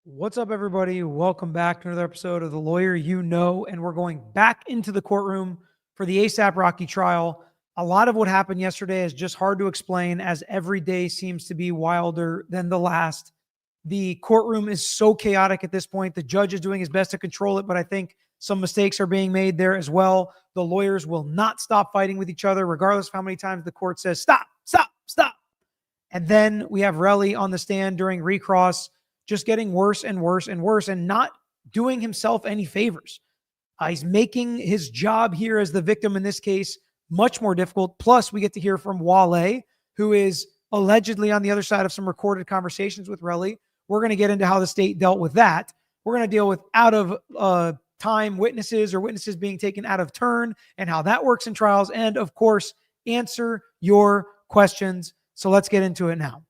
What's up, everybody? Welcome back to another episode of The Lawyer You Know, and we're going back into the courtroom for the ASAP Rocky trial. A lot of what happened yesterday is just hard to explain, as every day seems to be wilder than the last. The courtroom is so chaotic at this point. The judge is doing his best to control it, but I think some mistakes are being made there as well. The lawyers will not stop fighting with each other, regardless of how many times the court says, stop, stop, stop. And then we have Relli on the stand during Recross, just getting worse and worse and worse and not doing himself any favors. He's making his job here as the victim in this case much more difficult. Plus, we get to hear from Wally, who is allegedly on the other side of some recorded conversations with Relli. We're going to get into how the state dealt with that. We're going to deal with out of time witnesses or witnesses being taken out of turn and how that works in trials. And of course, answer your questions. So let's get into it now.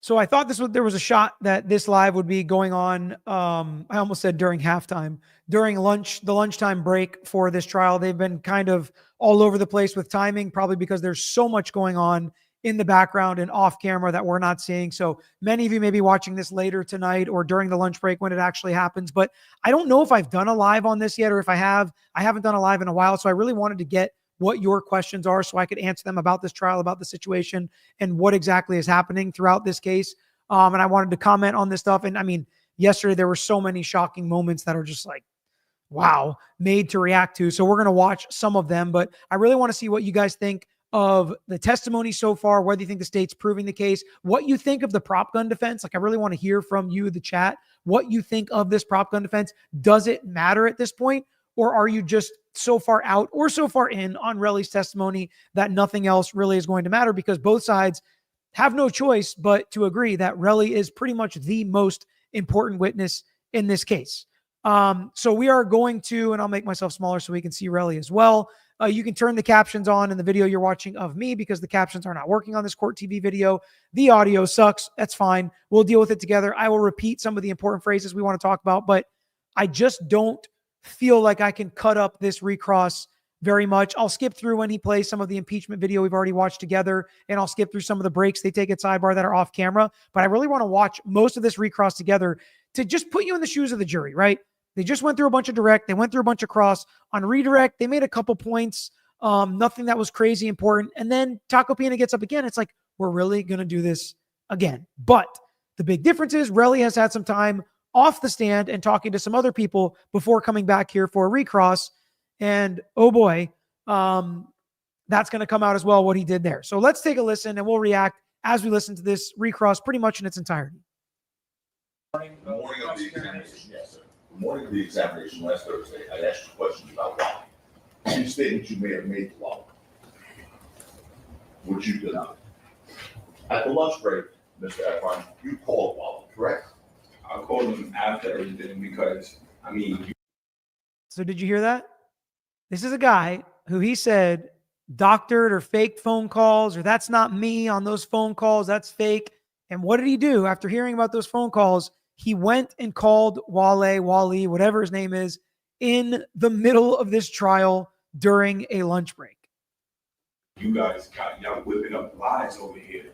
So I thought there was a shot that this live would be going on. I almost said during halftime, during the lunchtime break for this trial. They've been kind of all over the place with timing, probably because there's so much going on in the background and off camera that we're not seeing. So many of you may be watching this later tonight or during the lunch break when it actually happens. But I don't know if I've done a live on this yet, or if I haven't done a live in a while. So I really wanted to get what your questions are so I could answer them about this trial, about the situation, and what exactly is happening throughout this case. And I wanted to comment on this stuff. And I mean, yesterday there were so many shocking moments that are just like, wow, made to react to. So we're going to watch some of them, but I really want to see what you guys think of the testimony so far, whether you think the state's proving the case, what you think of the prop gun defense. Like, I really want to hear from you, the chat, what you think of this prop gun defense. Does it matter at this point? Or are you just so far out or so far in on Relli's testimony that nothing else really is going to matter, because both sides have no choice but to agree that Relli is pretty much the most important witness in this case. So we are going to, and I'll make myself smaller so we can see Relli as well. You can turn the captions on in the video you're watching of me, because the captions are not working on this Court TV video. The audio sucks. That's fine. We'll deal with it together. I will repeat some of the important phrases we want to talk about, but I just don't feel like I can cut up this Recross very much. I'll skip through when he plays some of the impeachment video we've already watched together, and I'll skip through some of the breaks they take at sidebar that are off camera. But I really want to watch most of this Recross together to just put you in the shoes of the jury, right? They just went through a bunch of direct. They went through a bunch of cross. On redirect, they made a couple points. Nothing that was crazy important. And then Taco Pina gets up again. It's like, we're really going to do this again. But the big difference is Relli has had some time off the stand and talking to some other people before coming back here for a Recross. And oh boy, that's going to come out as well, what he did there. So let's take a listen and we'll react as we listen to this Recross pretty much in its entirety. Morning of the examination, yes, sir. The morning of the examination last Thursday, I asked you questions about Wally. Two statements you may have made to Wally, which you did not. At the lunch break, Mr. Efron, you called Wally, correct? I called him after everything because, So did you hear that? This is a guy who he said doctored or faked phone calls, or that's not me on those phone calls, that's fake. And what did he do after hearing about those phone calls? He went and called Wally, whatever his name is, in the middle of this trial during a lunch break. You guys y'all whipping up lies over here.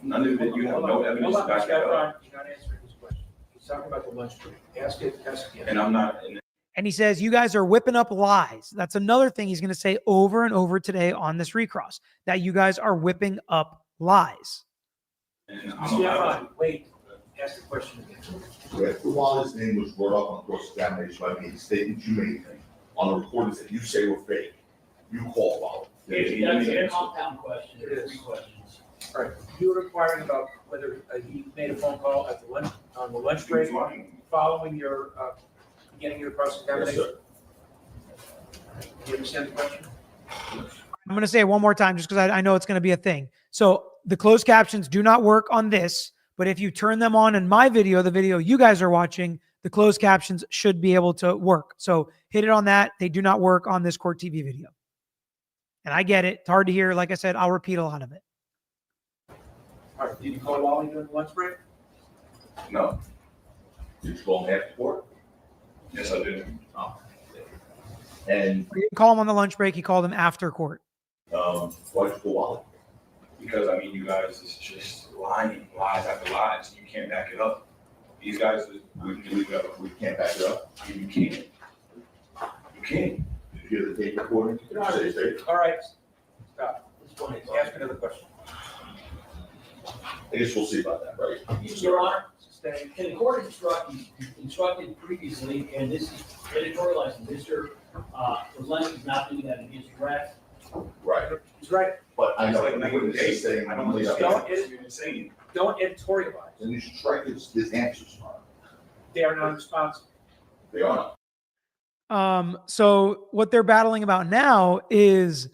None of it, you have no evidence to back that up. You're not answering his question. He's talking about the lunch break. Ask again. And I'm not. And he says, you guys are whipping up lies. That's another thing he's going to say over and over today on this Recross, that you guys are whipping up lies. Wait. Ask the question again. So after Wally's name was brought up on cross-examination by me, the statements you made on the recordings that you say were fake, you called Wally. That's a compound question. There are three questions. All right. You were inquiring about whether he made a phone call at the lunch on the lunch break following your beginning your cross-examination. Yes, Do you understand the question? I'm going to say it one more time just because I know it's going to be a thing. So the closed captions do not work on this, but if you turn them on in my video, the video you guys are watching, the closed captions should be able to work. So hit it on that. They do not work on this Court TV video. And I get it. It's hard to hear. Like I said, I'll repeat a lot of it. All right. Did you call Wally during the lunch break? No. Did you call him after court? Yes, I did. Oh. And, He didn't call him on the lunch break. He called him after court. why'd you call Wally? Because, I mean, you guys is just lying, lies after lies. You can't back it up. These guys, We can't back it up. you can't. You can't. Did you hear the tape recording? All right, stop. Ask another question. I guess we'll see about that, right? Your Honor, Stay. can the court instructed previously, and this is editorializing, Mr. Relli is not doing that in his draft. Right. He's right. But I It's know, like the night and witness day. is saying, I don't only understand up. what you're saying. Don't editorialize. And you should strike his answers, Mark. They are non-responsive. They are not. So what they're battling about now is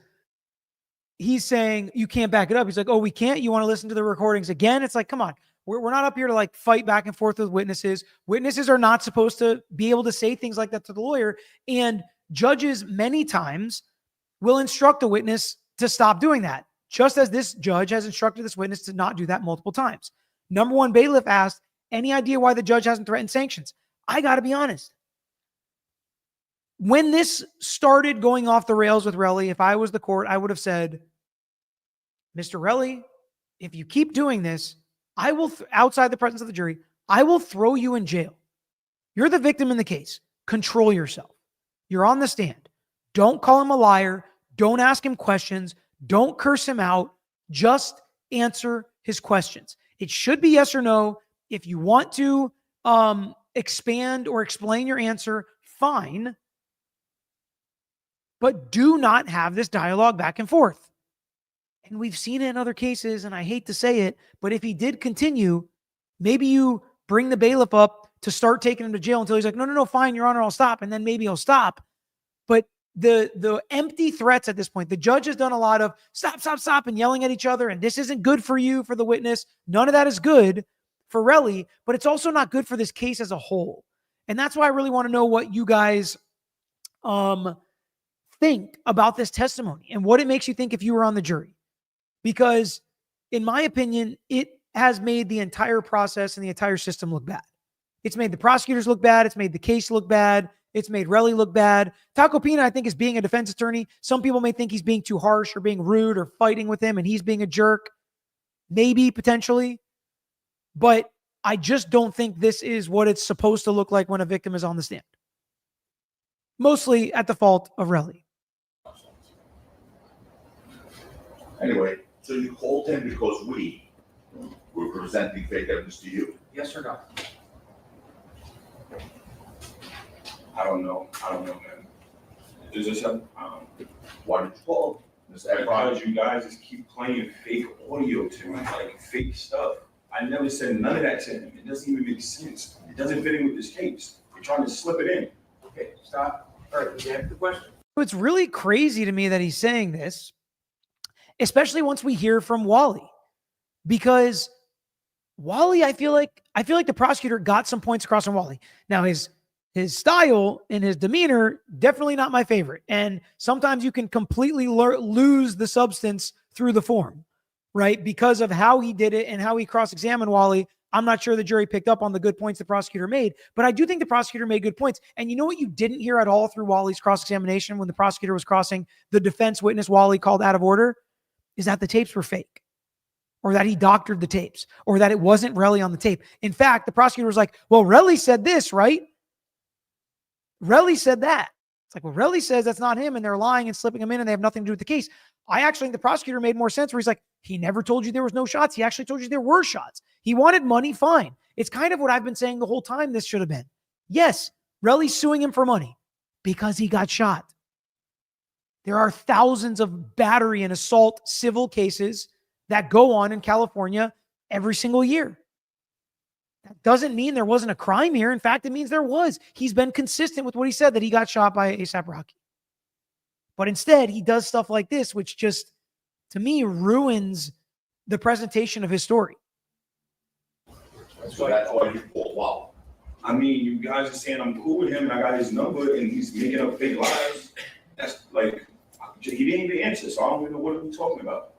he's saying you can't back it up. He's like, oh, we can't. You want to listen to the recordings again? It's like, come on. We're not up here to like fight back and forth with witnesses. Witnesses are not supposed to be able to say things like that to the lawyer. And judges many times will instruct a witness to stop doing that, just as this judge has instructed this witness to not do that multiple times. Number one bailiff asked, any idea why the judge hasn't threatened sanctions? I got to be honest. When this started going off the rails with Relli, if I was the court, I would have said, Mr. Relli, if you keep doing this, I will, outside the presence of the jury, I will throw you in jail. You're the victim in the case. Control yourself. You're on the stand. Don't call him a liar. Don't ask him questions. Don't curse him out. Just answer his questions. It should be yes or no. If you want to expand or explain your answer, fine. But do not have this dialogue back and forth. And we've seen it in other cases, and I hate to say it, but if he did continue, maybe you bring the bailiff up to start taking him to jail until he's like, no, fine, Your Honor, I'll stop. And then maybe he'll stop. But the empty threats at this point, the judge has done a lot of stop, and yelling at each other, and this isn't good for you, for the witness. None of that is good for Relli, but it's also not good for this case as a whole. And that's why I really want to know what you guys think about this testimony and what it makes you think if you were on the jury. Because in my opinion, it has made the entire process and the entire system look bad. It's made the prosecutors look bad. It's made the case look bad. It's made Relli look bad. Taco Pina, I think, is being a defense attorney. Some people may think he's being too harsh or being rude or fighting with him and he's being a jerk. Maybe, potentially. But I just don't think this is what it's supposed to look like when a victim is on the stand. Mostly at the fault of Relli. Anyway, so you called him because we were presenting fake evidence to you. Yes or no? I don't know, man. Does this have, Why did you call him? Mr. because you guys just keep playing fake audio to me, like fake stuff. I never said none of that to him. It doesn't even make sense. It doesn't fit in with this case. You're trying to slip it in. Okay, stop. All right, you answer the question. It's really crazy to me that he's saying this, especially once we hear from Wally, because Wally, I feel like the prosecutor got some points across on Wally. Now his style and his demeanor, definitely not my favorite. And sometimes you can completely lose the substance through the form, right? Because of how he did it and how he cross-examined Wally. I'm not sure the jury picked up on the good points the prosecutor made, but I do think the prosecutor made good points. And you know what you didn't hear at all through Wally's cross-examination when the prosecutor was crossing the defense witness Wally called out of order? Is that the tapes were fake, or that he doctored the tapes, or that it wasn't Relli on the tape. In fact, the prosecutor was like, well, Relli said this, right? Relli said that. It's like, well, Relli says that's not him, and they're lying and slipping him in, and they have nothing to do with the case. I actually think the prosecutor made more sense where he's like, he never told you there was no shots. He actually told you there were shots. He wanted money, fine. It's kind of what I've been saying the whole time this should have been. Yes, Relli's suing him for money because he got shot. There are thousands of battery and assault civil cases that go on in California every single year. That doesn't mean there wasn't a crime here. In fact, it means there was. He's been consistent with what he said, that he got shot by A$AP Rocky. But instead, he does stuff like this, which just, to me, ruins the presentation of his story. So that's why you called Wally. I mean, you guys are saying I'm cool with him and I got his number and he's making up fake lies. That's like, he didn't even answer, so I don't even know what we're talking about.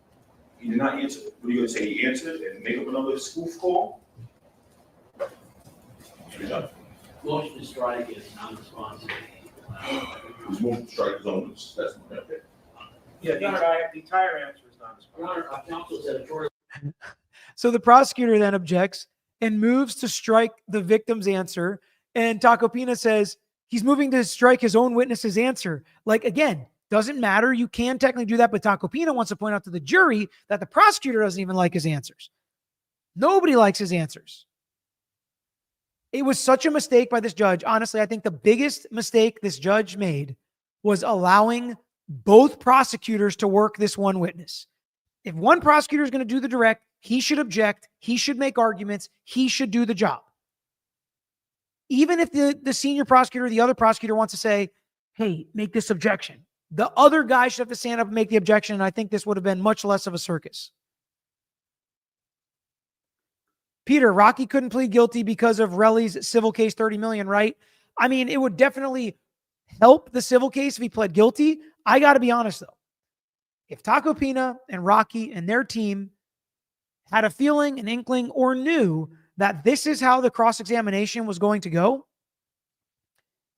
He did not answer. What are you going to say? He answered and make up another spoof call? Motion to strike is non-responsive. He's moved to strike his own witness testimony, okay? Yeah, the entire answer is not Your Honor, counsel's editorial. So the prosecutor then objects and moves to strike the victim's answer. And Tacopina says he's moving to strike his own witness's answer. Like, again, doesn't matter. You can technically do that, but Tacopina wants to point out to the jury that the prosecutor doesn't even like his answers. Nobody likes his answers. It was such a mistake by this judge. Honestly, I think the biggest mistake this judge made was allowing both prosecutors to work this one witness. If one prosecutor is going to do the direct, he should object. He should make arguments. He should do the job. Even if the senior prosecutor, the other prosecutor wants to say, hey, make this objection, the other guy should have to stand up and make the objection. And I think this would have been much less of a circus. Peter, Rocky couldn't plead guilty because of Relli's civil case, $30 million, right? I mean, it would definitely help the civil case if he pled guilty. I got to be honest, though. If Tacopina and Rocky and their team had a feeling, an inkling, or knew that this is how the cross-examination was going to go,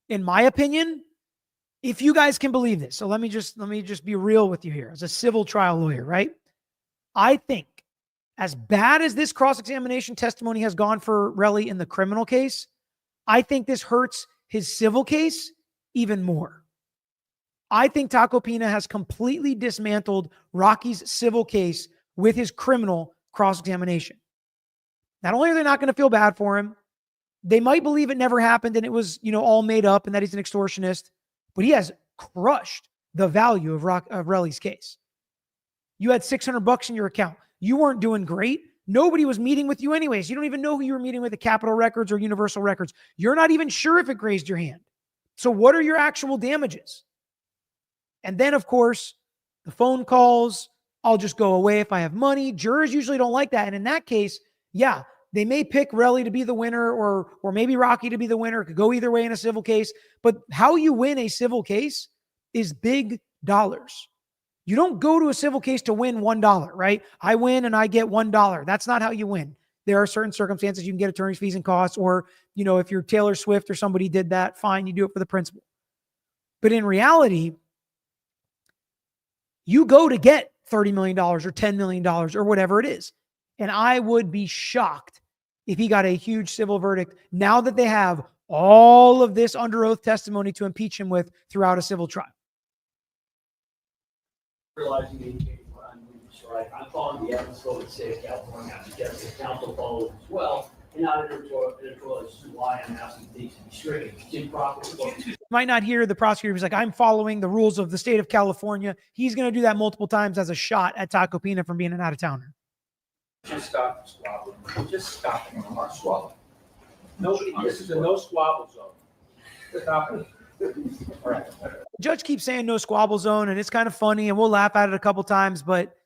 in my opinion, if you guys can believe this, so let me just be real with you here as a civil trial lawyer, right? I think as bad as this cross-examination testimony has gone for Relli in the criminal case, I think this hurts his civil case even more. I think Tacopina has completely dismantled Rocky's civil case with his criminal cross-examination. Not only are they not going to feel bad for him, they might believe it never happened and it was, all made up and that he's an extortionist, but he has crushed the value of Relli's case. You had $600 in your account. You weren't doing great. Nobody was meeting with you anyways. You don't even know who you were meeting with at Capitol Records or Universal Records. You're not even sure if it grazed your hand. So what are your actual damages? And then, of course, the phone calls, I'll just go away if I have money. Jurors usually don't like that. And in that case, yeah, they may pick Relli to be the winner or maybe Rocky to be the winner. It could go either way in a civil case. But how you win a civil case is big dollars. You don't go to a civil case to win $1, right? I win and I get $1. That's not how you win. There are certain circumstances you can get attorney's fees and costs, or, if you're Taylor Swift or somebody did that, fine, you do it for the principal. But in reality, you go to get $30 million or $10 million or whatever it is. And I would be shocked if he got a huge civil verdict now that they have all of this under oath testimony to impeach him with throughout a cil trial. Realizing that you can't run, right? I'm following the evidence code of the state of California. I suggest the council follows as well, and not editorial as to why I'm asking things to be stricken. It's improper. You might not hear the prosecutor. He's like, I'm following the rules of the state of California. He's going to do that multiple times as a shot at Tacopina from being an out-of-towner. Just stop squabbling. Just stop it. I'm not swallowing. Nobody, this is a no squabble zone. Stop it. All right. Judge keeps saying no squabble zone, and it's kind of funny, and we'll laugh at it a couple times, but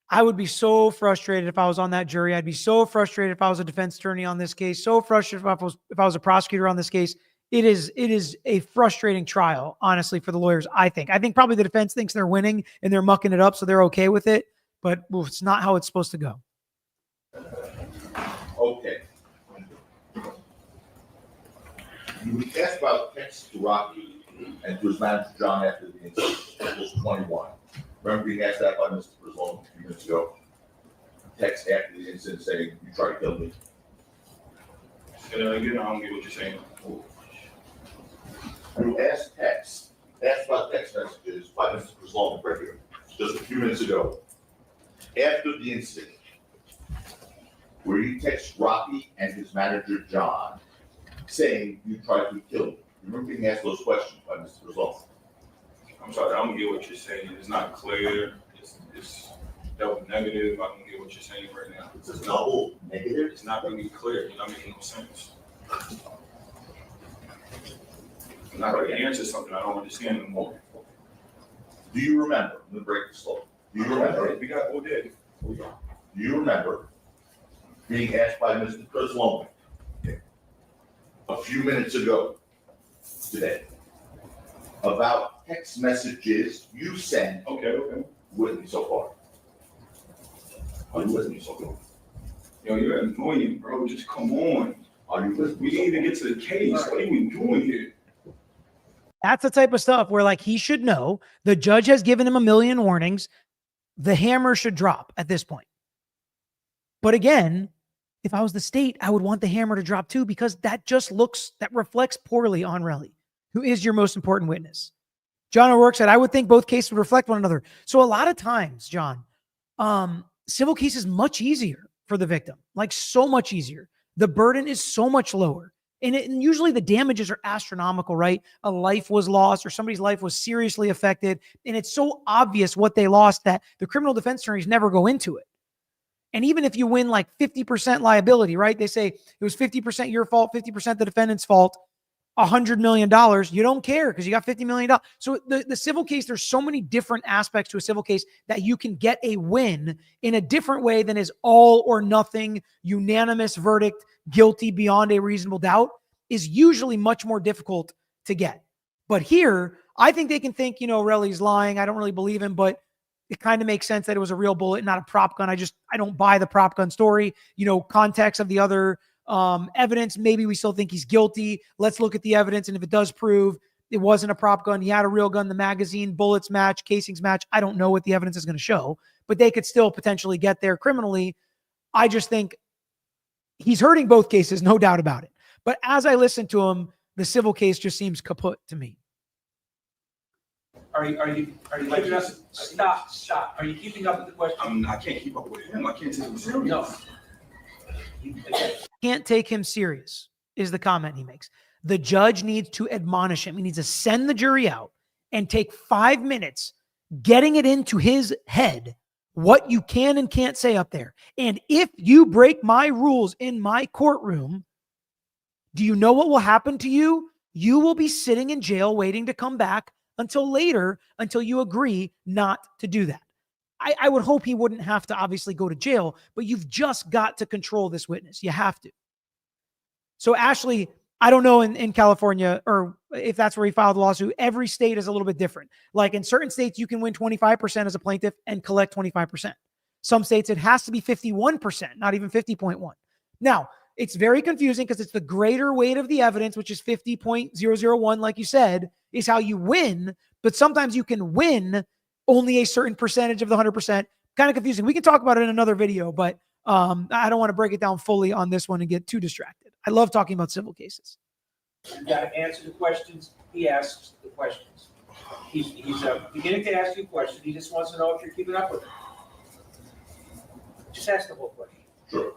I would be so frustrated if I was on that jury. I'd be so frustrated if I was a defense attorney on this case, so frustrated if I was a prosecutor on this case. It is a frustrating trial, honestly, for the lawyers, I think. I think probably the defense thinks they're winning, and they're mucking it up, so they're okay with it, but it's not how it's supposed to go. Okay. You asked about text to Rocky and to his manager John after the incident. It was 21. Remember being asked that by Mr. Brislow a few minutes ago? Text after the incident saying, you tried to kill me. Say that again, I don't get what you're saying. You asked about text messages by Mr. Brislow right here, just a few minutes ago. After the incident, where he texted Rocky and his manager John, saying you tried to kill me. You remember being asked those questions by Mr. Brislow? I'm sorry, I don't get what you're saying. It's not clear. It's double negative. I don't get what you're saying right now. It's a double negative. It's not really clear. You're not making no sense. I'm not going to answer something I don't understand anymore. Do you remember? I'm going to break this slow. Do you remember? We got all day. Do you remember being asked by Mr. Brislow a few minutes ago today about text messages you sent Okay. with me so far? Are you with me so far? Yo, you're annoying, bro. Just come on. Are you with me? We need to get to the case. What are we doing here? That's the type of stuff where like he should know the judge has given him a million warnings. The hammer should drop at this point. But again, if I was the state, I would want the hammer to drop too, because that reflects poorly on Relli, who is your most important witness. John O'Rourke said, I would think both cases would reflect one another. So a lot of times, John, civil case is much easier for the victim, like so much easier. The burden is so much lower. And usually the damages are astronomical, right? A life was lost or somebody's life was seriously affected. And it's so obvious what they lost that the criminal defense attorneys never go into it. And even if you win like 50% liability, right? They say it was 50% your fault, 50% the defendant's fault, $100 million. You don't care because you got $50 million. So the civil case, there's so many different aspects to a civil case that you can get a win in a different way than is all or nothing, unanimous verdict, guilty beyond a reasonable doubt is usually much more difficult to get. But here, I think they can think, Relli's lying. I don't really believe him, but it kind of makes sense that it was a real bullet, not a prop gun. I don't buy the prop gun story, context of the other evidence. Maybe we still think he's guilty. Let's look at the evidence. And if it does prove it wasn't a prop gun, he had a real gun, the magazine, bullets match, casings match. I don't know what the evidence is going to show, but they could still potentially get there criminally. I just think he's hurting both cases, no doubt about it. But as I listen to him, the civil case just seems kaput to me. Are you keeping up? Stop. Are you keeping up with the question? I can't keep up with him. I can't take him serious. No. Can't take him serious is the comment he makes. The judge needs to admonish him. He needs to send the jury out and take 5 minutes getting it into his head what you can and can't say up there. And if you break my rules in my courtroom, do you know what will happen to you? You will be sitting in jail waiting to come back until later, until you agree not to do that. I would hope he wouldn't have to obviously go to jail, but you've just got to control this witness. You have to. So Ashley, I don't know in California, or if that's where he filed the lawsuit, every state is a little bit different. Like in certain states, you can win 25% as a plaintiff and collect 25%. Some states, it has to be 51%, not even 50.1. Now, it's very confusing because it's the greater weight of the evidence, which is 50.001, like you said, is how you win. But sometimes you can win only a certain percentage of the 100%. Kind of confusing. We can talk about it in another video, but I don't want to break it down fully on this one and get too distracted. I love talking about civil cases. You got to answer the questions. He asks the questions. He's beginning to ask you a question. He just wants to know if you're keeping up with it. Just ask the whole question. Sure.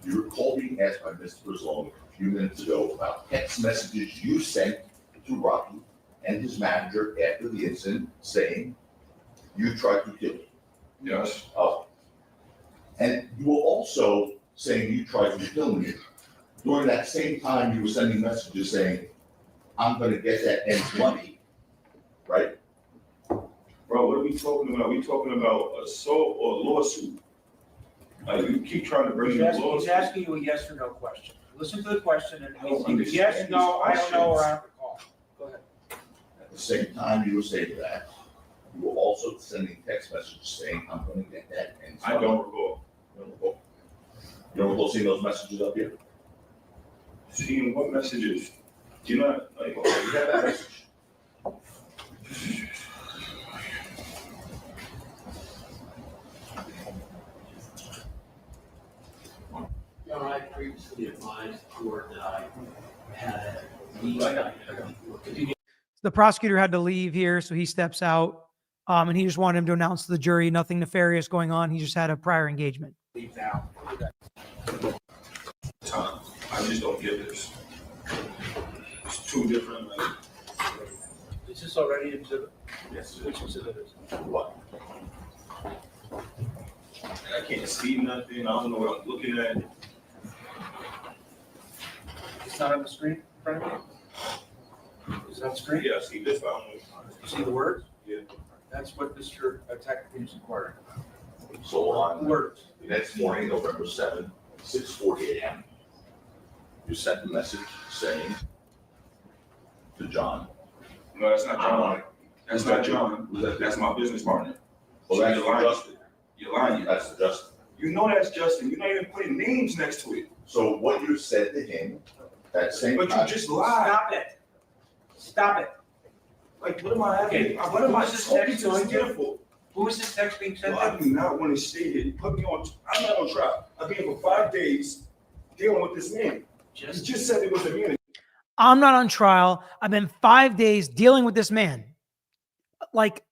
You recall being asked by Mr. Brazone a few minutes ago about text messages you sent to Rocky and his manager after the incident saying you tried to kill him. Yes. Oh. And you were also saying you tried to kill me. During that same time, you were sending messages saying, I'm going to get that N's money, right? Bro, what are we talking about? We talking about assault or lawsuit? Like, you keep trying to bring He's the asking, lawsuit. he's asking you a yes or no question. Listen to the question and I don't he's either understand yes, no, I these don't know, or I questions. don't recall. Go ahead. At the same time you were saying that, you were also sending text messages saying, I'm going to get that N's money. I don't recall. You don't recall? You don't recall seeing those messages up here? Seeing what messages? Do you not, like, You have that message. Your Honor, I previously advised the court that I had a need. The prosecutor had to leave here, so he steps out. And he just wanted him to announce to the jury nothing nefarious going on. He just had a prior engagement. Leave now. time? I just don't get this. It's two different, like, Is this already an exhibit? yes, Which exhibit is it? What? I can't see nothing. I don't know what I'm looking at. It's not on the screen in front of you? Is it on the screen? Yeah, I see this, but I don't know. You see the words? Yeah. That's what Mr. Tactical is inquiring. So on Words. the next morning, November 7th, 6:40 a.m., you sent a message saying to John. No, that's not I John. want That's not John. That's my business partner. Well, that's You're lying. Justin. You're lying. That's Justin. You know that's Justin. You're not even putting names next to it. So what you said to him, that same But you time. just lied. Stop it. Stop it. Like, what am I Okay, having? What am I who's this talking next to to him you? for? Who is this text being sent Well, I to? do not want to stay here. Put me on. I'm not on trial. I've been here for 5 days dealing with this man. He just said it was a man. I'm not on trial. I've been 5 days dealing with this man. Like,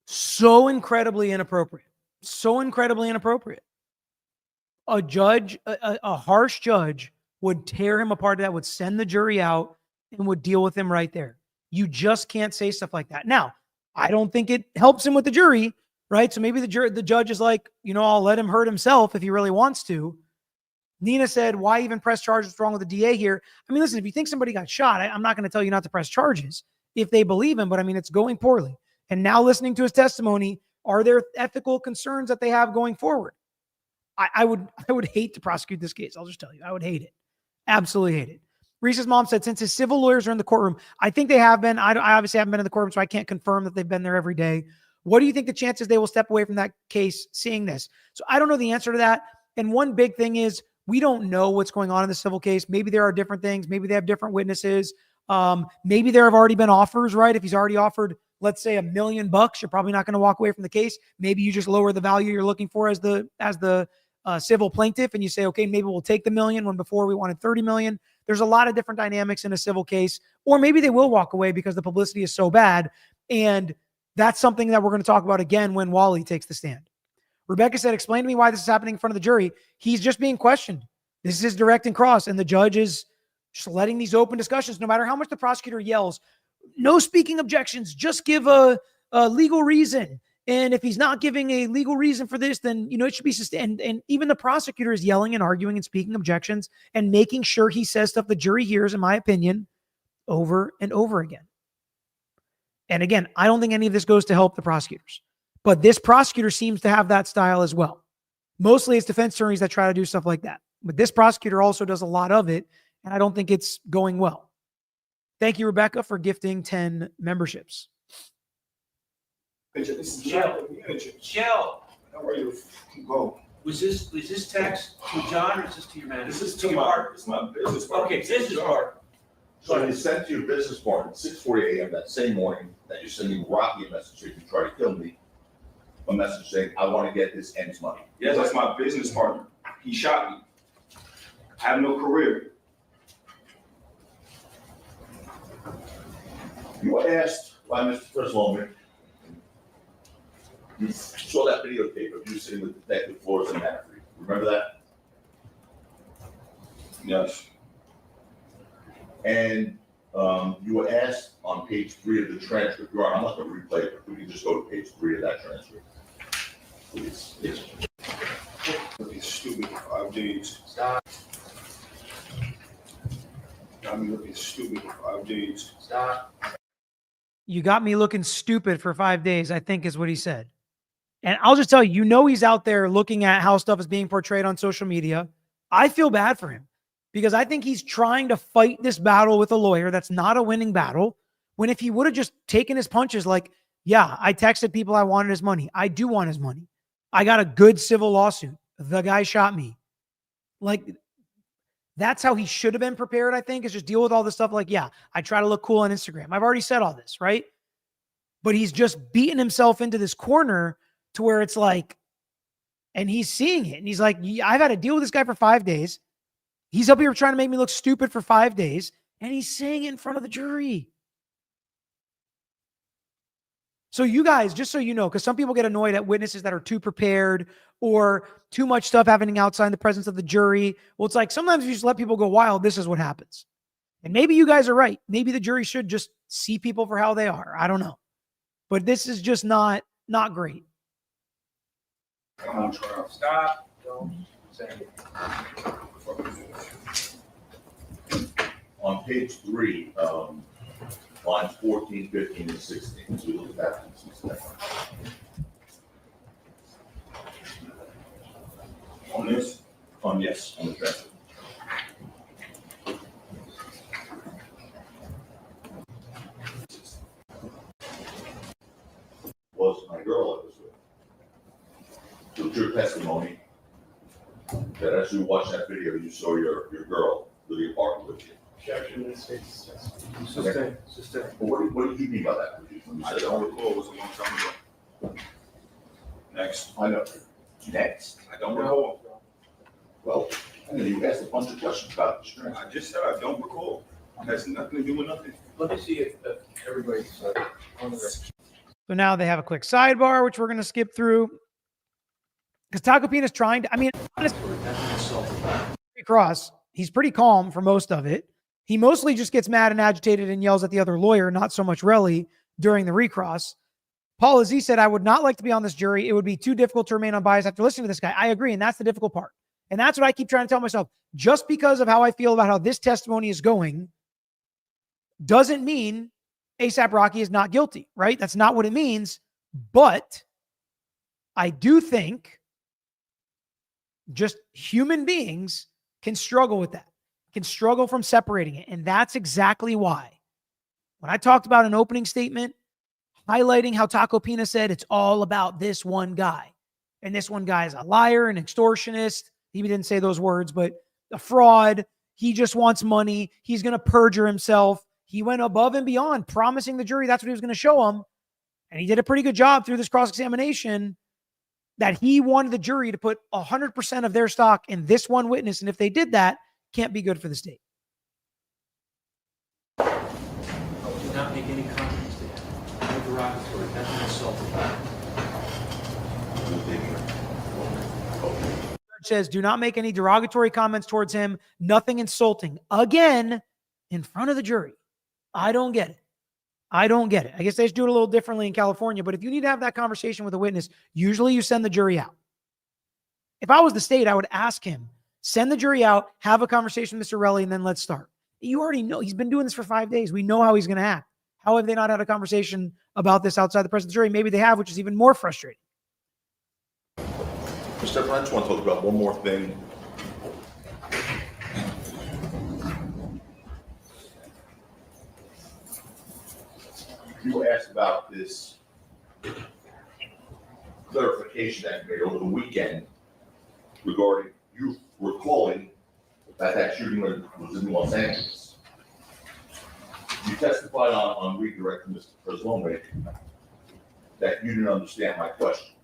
so incredibly inappropriate. So incredibly inappropriate. A judge, a harsh judge, would tear him apart. That would send the jury out and would deal with him right there. You just can't say stuff like that. Now, I don't think it helps him with the jury, right? So maybe the judge is like, I'll let him hurt himself if he really wants to. Nina said, why even press charges? What's wrong with the DA here? I mean, listen, if you think somebody got shot, I'm not going to tell you not to press charges if they believe him, but I mean, it's going poorly. And now listening to his testimony, are there ethical concerns that they have going forward? I would hate to prosecute this case. I'll just tell you, I would hate it. Absolutely hate it. Reese's mom said, since his civil lawyers are in the courtroom, I think they have been. I obviously haven't been in the courtroom, so I can't confirm that they've been there every day. What do you think the chances they will step away from that case seeing this? So I don't know the answer to that. And one big thing is we don't know what's going on in the civil case. Maybe there are different things. Maybe they have different witnesses. Maybe there have already been offers, right? If he's already offered, let's say $1 million, you're probably not going to walk away from the case. Maybe you just lower the value you're looking for as the civil plaintiff, and you say, okay, maybe we'll take the $1 million when before we wanted 30 million. There's a lot of different dynamics in a civil case, or maybe they will walk away because the publicity is so bad. And that's something that we're going to talk about again when Wally takes the stand. Rebecca said, explain to me why this is happening in front of the jury. He's just being questioned. This is his direct and cross, and the judge is just letting these open discussions, no matter how much the prosecutor yells, no speaking objections, just give a legal reason. And if he's not giving a legal reason for this, then, it should be sustained. And even the prosecutor is yelling and arguing and speaking objections and making sure he says stuff the jury hears, in my opinion, over and over again. And again, I don't think any of this goes to help the prosecutors, but this prosecutor seems to have that style as well. Mostly it's defense attorneys that try to do stuff like that, but this prosecutor also does a lot of it, and I don't think it's going well. Thank you, Rebecca, for gifting 10 memberships. Shell. How are you? Go. Was this text to John or is this to your manager? This is to my, it's my business partner. Okay, business partner. So you sent to your business partner at 6:40 a.m. that same morning that you're sending Rocky a message saying you try to kill me, a message saying, I want to get this ends money. Yes, that's my business partner. He shot me. I have no career. You were asked by Mr. President, you saw that videotape of you sitting with Detective Flores and Manfred. Remember that? Yes. And you were asked on page 3 of the transcript. Your Honor, I'm not going to replay it, but we can just go to page 3 of that transcript. Please. Yes. Looking stupid for 5 days. Stop. Got me looking stupid for 5 days. Stop. You got me looking stupid for 5 days, I think is what he said. And I'll just tell you, he's out there looking at how stuff is being portrayed on social media. I feel bad for him because I think he's trying to fight this battle with a lawyer that's not a winning battle, when if he would have just taken his punches like, yeah, I texted people I wanted his money. I do want his money. I got a good civil lawsuit. The guy shot me. Like, that's how he should have been prepared, I think, is just deal with all this stuff like, yeah, I try to look cool on Instagram. I've already said all this, right? But he's just beating himself into this corner to where it's like, and he's seeing it. And he's like, I've had to deal with this guy for 5 days. He's up here trying to make me look stupid for 5 days. And he's saying it in front of the jury. So you guys, just so you know, because some people get annoyed at witnesses that are too prepared or too much stuff happening outside the presence of the jury. Well, it's like sometimes you just let people go wild. This is what happens. And maybe you guys are right. Maybe the jury should just see people for how they are. I don't know. But this is just not great. I'm on trial. Stop. Don't say it. On page 3, lines 14, 15, and 16. So we look at that. On this? Yes, on the transcript. Was my girl I was with. So it's your testimony that as you watched that video, you saw your girl living apart with you. objection, it's. Okay. What did you mean by that? When you I said don't that? recall, it was a long time ago. Next, I know. Next, I don't recall. well, you asked a bunch of questions about the strength. I just said I don't recall. It has nothing to do with nothing. Let me see if everybody's on the record. So now they have a quick sidebar, which we're going to skip through. Because Taco Pina's trying to, I mean, honestly, Recross, he's pretty calm for most of it. He mostly just gets mad and agitated and yells at the other lawyer, not so much Relli during the recross. Paul Aziz said, I would not like to be on this jury. It would be too difficult to remain unbiased after listening to this guy. I agree. And that's the difficult part. And that's what I keep trying to tell myself. Just because of how I feel about how this testimony is going doesn't mean ASAP Rocky is not guilty, right? That's not what it means. But I do think just human beings can struggle with that, can struggle from separating it. And that's exactly why when I talked about an opening statement, highlighting how Taco Pina said it's all about this one guy. And this one guy is a liar, an extortionist. He didn't say those words, but a fraud. He just wants money. He's going to perjure himself. He went above and beyond, promising the jury that's what he was going to show them. And he did a pretty good job through this cross-examination that he wanted the jury to put 100% of their stock in this one witness. And if they did that, can't be good for the state. Do not make any comments to him. No derogatory, nothing insulting. It says, do not make any derogatory comments towards him, nothing insulting. Again, in front of the jury. I don't get it. I don't get it. I guess they just do it a little differently in California, but if you need to have that conversation with a witness, usually you send the jury out. If I was the state, I would ask him, send the jury out, have a conversation with Mr. Relli, and then let's start. You already know he's been doing this for 5 days. We know how he's going to act. How have they not had a conversation about this outside the presence of the jury? Maybe they have, which is even more frustrating. Mr. Stephan, I just want to talk about one more thing. You asked about this clarification that you made over the weekend regarding you recalling that shooting was in Los Angeles. You testified on redirect to Mr. Preslomé that you didn't understand my question.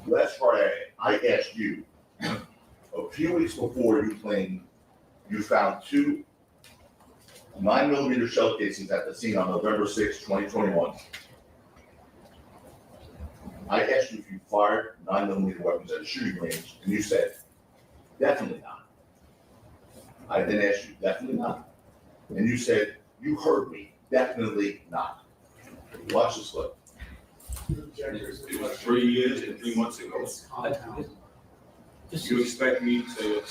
Last Friday, I asked you, a few weeks before you claimed you found 2 9mm shell casings at the scene on November 6, 2021. I asked you if you fired 9mm weapons at a shooting range, and you said, definitely not. I then asked you, definitely not. And you said, you heard me, definitely not. Watch this clip. It was 3 years and 3 months ago. You expect me to?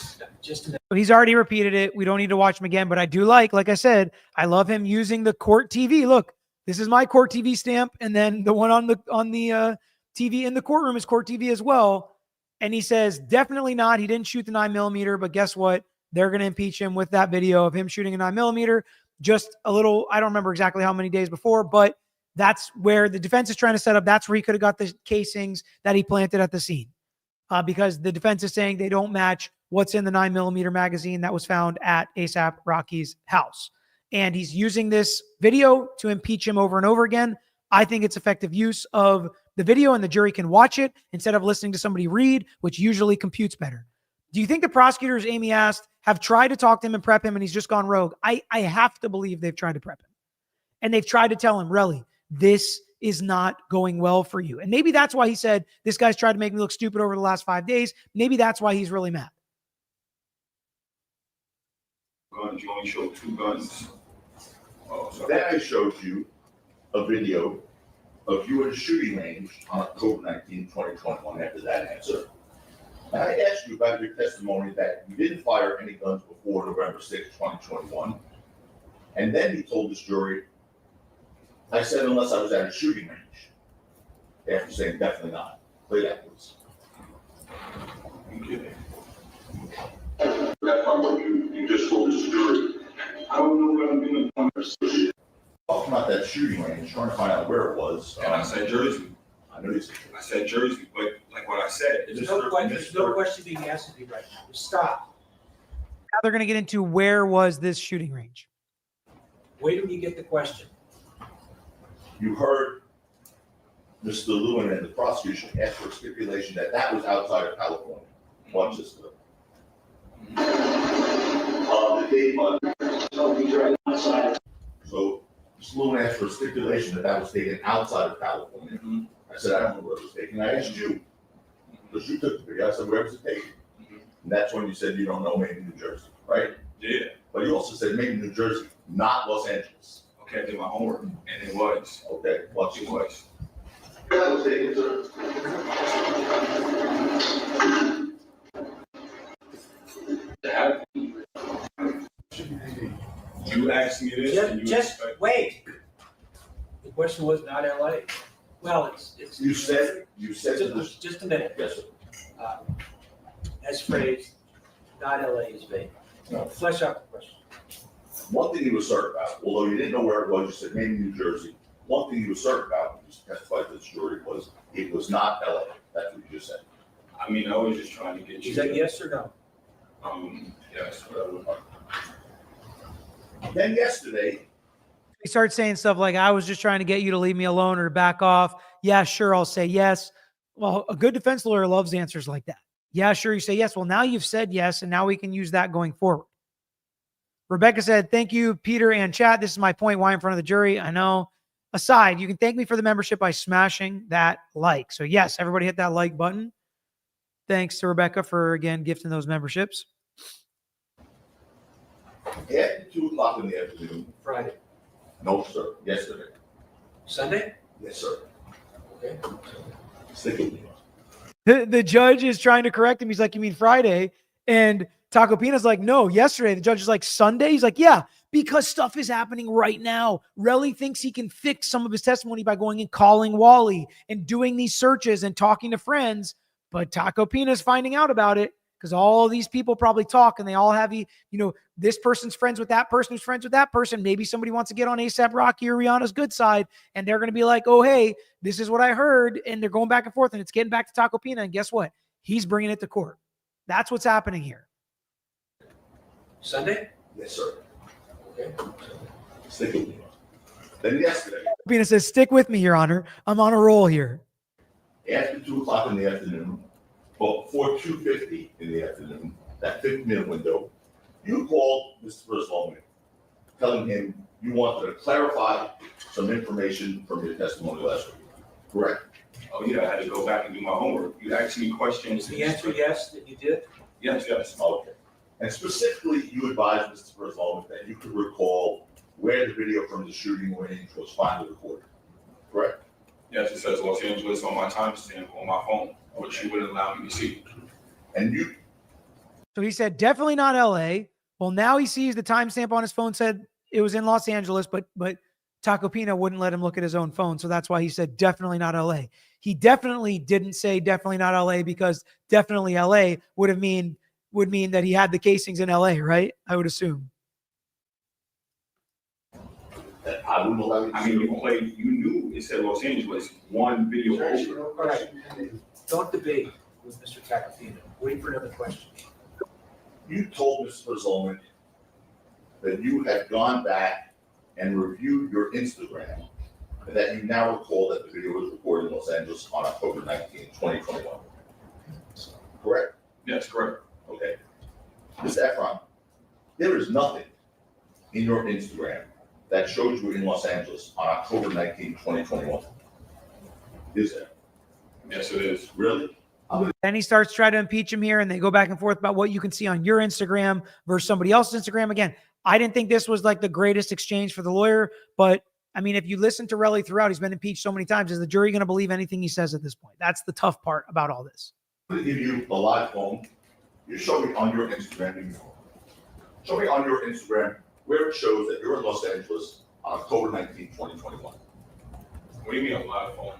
Just So he's already repeated it. We don't need to watch him again, but I do like I said, I love him using the court TV. Look, this is my court TV stamp, and then the one on the TV in the courtroom is court TV as well. And he says, definitely not. He didn't shoot the 9mm, but guess what? They're going to impeach him with that video of him shooting a 9mm. Just a little, I don't remember exactly how many days before, but that's where the defense is trying to set up. That's where he could have got the casings that he planted at the scene. Because the defense is saying they don't match what's in the 9mm magazine that was found at ASAP Rocky's house. And he's using this video to impeach him over and over again. I think it's effective use of the video, and the jury can watch it instead of listening to somebody read, which usually computes better. Do you think the prosecutors, Amy asked, have tried to talk to him and prep him and he's just gone rogue? I have to believe they've tried to prep him. And they've tried to tell him, Relli, this is not going well for you. And maybe that's why he said, this guy's tried to make me look stupid over the last 5 days. Maybe that's why he's really mad. Guns, you only showed 2 guns. Oh, sorry. Then I showed you a video of you at a shooting range on October 19, 2021 after that answer. And I asked you about your testimony that you didn't fire any guns before November 6, 2021. And then you told this jury, I said, unless I was at a shooting range. After saying, definitely not. Play that, please. You kidding? That's not what you just told the jury. I don't know what I'm doing. Talking about that shooting range, trying to find out where it was. And I said Jersey. I know you said. I said Jersey, but like what I said. There's no question being asked of you right now. Stop. Now they're going to get into where was this shooting range. Wait till you get the question. You heard Mr. Lewin and the prosecution ask for a stipulation that that was outside of California. Watch this clip. The date was, so he's right outside. So Mr. Lewin asked for a stipulation that that was taken outside of California. I said, I don't know where it was taken. I asked you, because you took the video. I said, where was it taken? And that's when you said you don't know, maybe New Jersey, right? Yeah. But you also said maybe New Jersey, not Los Angeles. Okay, I did my homework, and it was. Okay, watch It it. was. That was taken, sir. You asked me this, and you Just expect. wait. The question was not LA. Well, it's. You said to this. Just a minute. Yes, sir. As phrased, not LA is vague. No. Flesh out the question. One thing he was certain about, although you didn't know where it was, you said maybe New Jersey. One thing he was certain about, you testified to the jury, was it was not LA. That's what you just said. I mean, I was just trying to get you. Is that yes or no? Yes, whatever. Then yesterday, He starts saying stuff like, I was just trying to get you to leave me alone or to back off. Yeah, sure, I'll say yes. Well, a good defense lawyer loves answers like that. Yeah, sure, you say yes. Well, now you've said yes, and now we can use that going forward. Rebecca said, thank you, Peter and chat. This is my point. Why in front of the jury? I know. Aside, you can thank me for the membership by smashing that like. So yes, everybody hit that like button. Thanks to Rebecca for, again, gifting those memberships. at 2:00 in the afternoon, Friday. no, sir, yesterday, Sunday? yes, sir. Okay. Stick with me. The judge is trying to correct him. He's like, you mean Friday? And Taco Pina's like, no, yesterday. The judge is like, Sunday? He's like, yeah, because stuff is happening right now. Relli thinks he can fix some of his testimony by going and calling Wally and doing these searches and talking to friends. But Taco Pina's finding out about it because all these people probably talk and they all have, this person's friends with that person who's friends with that person. Maybe somebody wants to get on A$AP Rocky or Rihanna's good side, and they're going to be like, oh, hey, this is what I heard. And they're going back and forth, and it's getting back to Taco Pina. And guess what? He's bringing it to court. That's what's happening here. Sunday? Yes, sir. Okay. Stick with me. Then yesterday, Pina says, stick with me, Your Honor. I'm on a roll here. after 2:00 in the afternoon, well, before 2:50 in the afternoon, that 50-minute window, you called Mr. Brisloman, telling him you wanted to clarify some information from your testimony last week. Correct? Oh, yeah, I had to go back and do my homework. You asked me questions. Is the answer yes, that you did? Yes, yes. Okay. And specifically, you advised Mr. Brisloman that you could recall where the video from the shooting range was finally recorded. Correct? Yes, it says Los Angeles on my timestamp on my phone, which you wouldn't allow me to see. And you, So he said, definitely not LA. Well, now he sees the timestamp on his phone said it was in Los Angeles, but Taco Pina wouldn't let him look at his own phone. So that's why he said definitely not LA. He definitely didn't say definitely not LA because definitely LA would mean that he had the casings in LA, right? I would assume. that I wouldn't allow you to I see mean, your you phone. played, you knew it said Los Angeles, one video over. Right. Don't debate with Mr. Tacopina. Wait for another question. You told Mr. Brisloman that you had gone back and reviewed your Instagram and that you now recall that the video was recorded in Los Angeles on October 19, 2021. Correct? Yes, correct. Okay. Mr. Efron, there is nothing in your Instagram that shows you in Los Angeles on October 19, 2021. Is there? Yes, it is. Really? Then he starts trying to impeach him here, and they go back and forth about what you can see on your Instagram versus somebody else's Instagram. Again, I didn't think this was like the greatest exchange for the lawyer, but I mean, if you listen to Relli throughout, he's been impeached so many times. Is the jury going to believe anything he says at this point? That's the tough part about all this. I'm going to give you a live phone. You show me on your Instagram. Show me on your Instagram where it shows that you're in Los Angeles on October 19, 2021. What do you mean a live phone?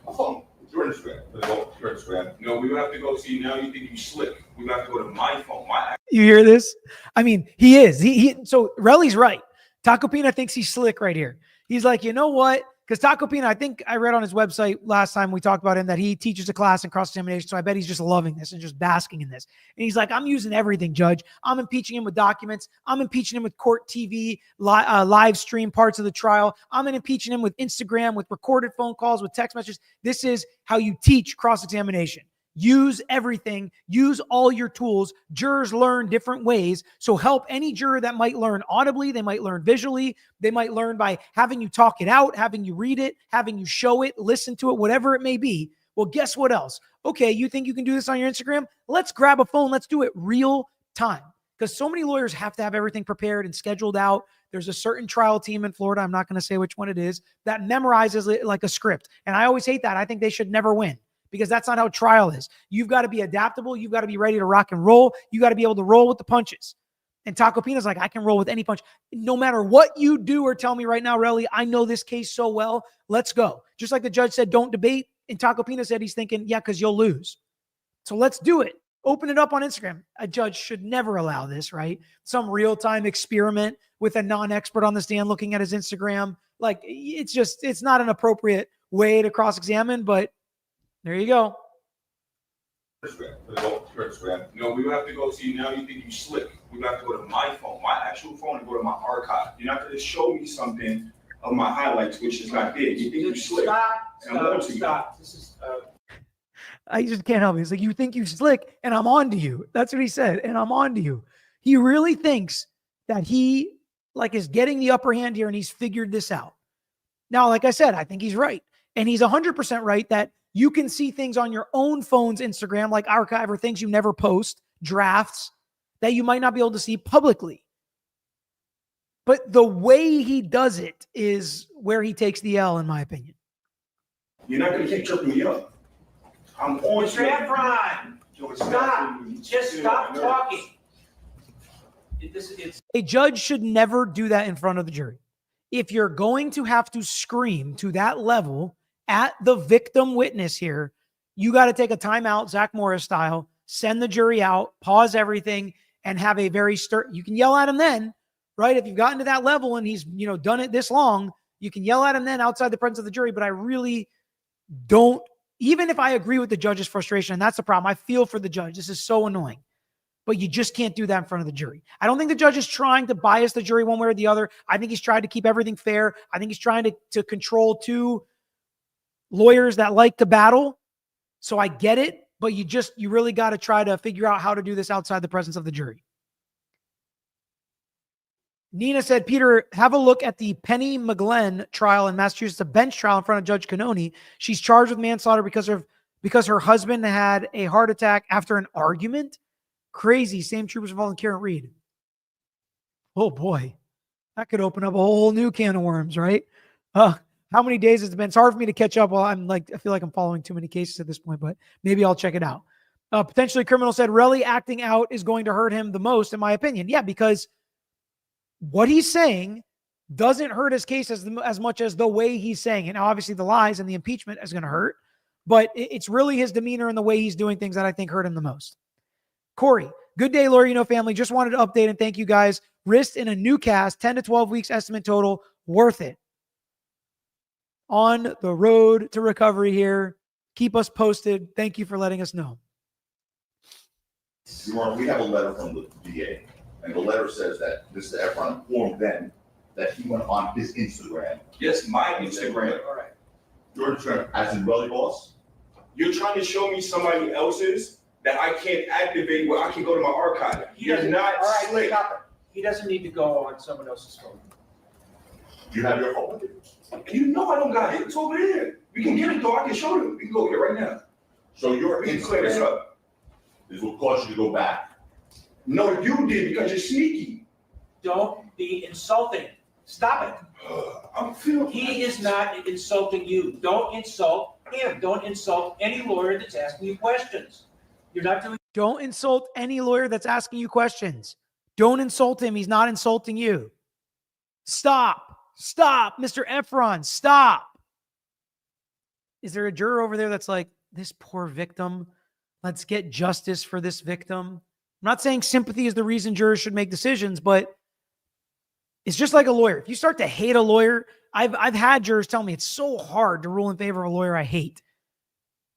A phone. It's your Instagram. Let's go to your Instagram. No, we would have to go see, now you think you slick. We would have to go to my phone, my You hear this? I mean, he is. So Relli's right. Taco Pina thinks he's slick right here. He's like, you know what? Because Taco Pina, I think I read on his website last time we talked about him that he teaches a class in cross-examination. So I bet he's just loving this and just basking in this. And he's like, I'm using everything, Judge. I'm impeaching him with documents. I'm impeaching him with court TV, live stream parts of the trial. I'm impeaching him with Instagram, with recorded phone calls, with text messages. This is how you teach cross-examination. Use everything. Use all your tools. Jurors learn different ways. So help any juror that might learn audibly. They might learn visually. They might learn by having you talk it out, having you read it, having you show it, listen to it, whatever it may be. Well, guess what else? Okay, you think you can do this on your Instagram? Let's grab a phone. Let's do it real time. Because so many lawyers have to have everything prepared and scheduled out. There's a certain trial team in Florida, I'm not going to say which one it is, that memorizes it like a script. And I always hate that. I think they should never win, because that's not how trial is. You've got to be adaptable. You've got to be ready to rock and roll. You got to be able to roll with the punches. And Taco Pina's like, I can roll with any punch. No matter what you do or tell me right now, Relli, I know this case so well. Let's go. Just like the judge said, don't debate. And Taco Pina said he's thinking, yeah, because you'll lose. So let's do it. Open it up on Instagram. A judge should never allow this, right? Some real-time experiment with a non-expert on the stand looking at his Instagram. Like, it's not an appropriate way to cross-examine, but there you go. No, we would have to go see. Now you think you slick. We would have to go to my phone, my actual phone, and go to my archive. You're not going to show me something of my highlights, which is not there. You think you slick. Stop. This is, I just can't help it. He's like, you think you slick, and I'm on to you. That's what he said, and I'm on to you. He really thinks that he is getting the upper hand here, and he's figured this out. Now, like I said, I think he's right. And he's 100% right that you can see things on your own phone's Instagram, like archive or things you never post, drafts, that you might not be able to see publicly. But the way he does it is where he takes the L, in my opinion. You're not going to keep tripping me up. I'm on. Mr. Efron, stop. Just stop talking. A judge should never do that in front of the jury. If you're going to have to scream to that level at the victim witness here, you got to take a timeout, Zach Morris style, send the jury out, pause everything, and have a very you can yell at him then, right? If you've gotten to that level and he's, done it this long, you can yell at him then outside the presence of the jury. But I really don't, even if I agree with the judge's frustration, and that's the problem, I feel for the judge. This is so annoying. But you just can't do that in front of the jury. I don't think the judge is trying to bias the jury one way or the other. I think he's trying to keep everything fair. I think he's trying to control two lawyers that like to battle. So I get it, but you really got to try to figure out how to do this outside the presence of the jury. Nina said, Peter, have a look at the Penny McGlenn trial in Massachusetts, a bench trial in front of Judge Cannoni. She's charged with manslaughter because her husband had a heart attack after an argument. Crazy. Same troopers involved in Karen Reed. Oh boy. That could open up a whole new can of worms, right? How many days has it been? It's hard for me to catch up while I feel like I'm following too many cases at this point, but maybe I'll check it out. Potentially criminal said, Relli acting out is going to hurt him the most, in my opinion. Yeah, because what he's saying doesn't hurt his case as much as the way he's saying it. Now, obviously the lies and the impeachment is going to hurt, but it's really his demeanor and the way he's doing things that I think hurt him the most. Corey, good day, Lawyer family. Just wanted to update and thank you guys. Wrist in a new cast, 10 to 12 weeks estimate total. Worth it. On the road to recovery here. Keep us posted. Thank you for letting us know. We have a letter from the DA, and the letter says that Mr. Efron informed them that he went on his Instagram. Yes, my Instagram. All right. Your Instagram, as in Relli Boss? You're trying to show me somebody else's that I can't activate where I can go to my archive. You're not slick. Stop it. He doesn't need to go on someone else's phone. Do you have your phone with you? You know I don't got it. It's over there. We can get it though. I can show them. We can go here right now. So your We can clear this Instagram up. is what caused you to go back. No, you did because you're sneaky. Don't be insulting. Stop it. I'm feeling. He is not insulting you. Don't insult him. Don't insult any lawyer that's asking you questions. You're not doing. Don't insult any lawyer that's asking you questions. Don't insult him. He's not insulting you. Stop. Stop, Mr. Efron. Stop. Is there a juror over there that's like, this poor victim? Let's get justice for this victim. I'm not saying sympathy is the reason jurors should make decisions, but It's just like a lawyer. If you start to hate a lawyer, I've had jurors tell me it's so hard to rule in favor of a lawyer I hate.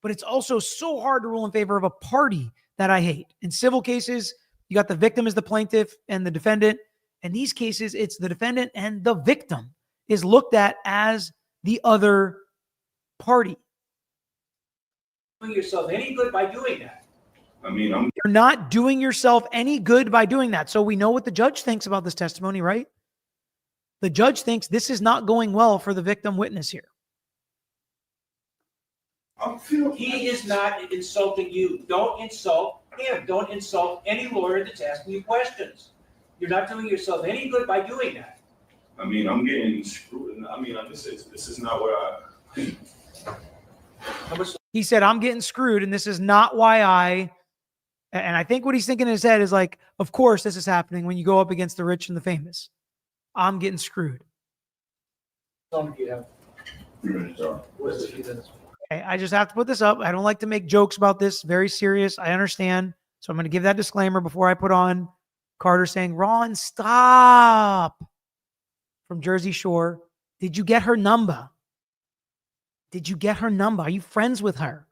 But it's also so hard to rule in favor of a party that I hate. In civil cases, you got the victim as the plaintiff and the defendant. In these cases, it's the defendant and the victim is looked at as the other party. Doing yourself any good by doing that. I mean, You're not doing yourself any good by doing that. So we know what the judge thinks about this testimony, right? The judge thinks this is not going well for the victim witness here. He is not insulting you. Don't insult him. Don't insult any lawyer that's asking you questions. You're not doing yourself any good by doing that. I mean, I'm getting screwed. I mean, this is not what I. How much He said, I'm getting screwed, and this is not why and I think what he's thinking in his head is like, of course this is happening when you go up against the rich and the famous. I'm getting screwed. longer do you have? 3 minutes, sir. What is it, 3 minutes? Okay, I just have to put this up. I don't like to make jokes about this. Very serious. I understand. So I'm going to give that disclaimer before I put on Carter saying, Ron, stop. From Jersey Shore. Did you get her number? Did you get her number? Are you friends with her?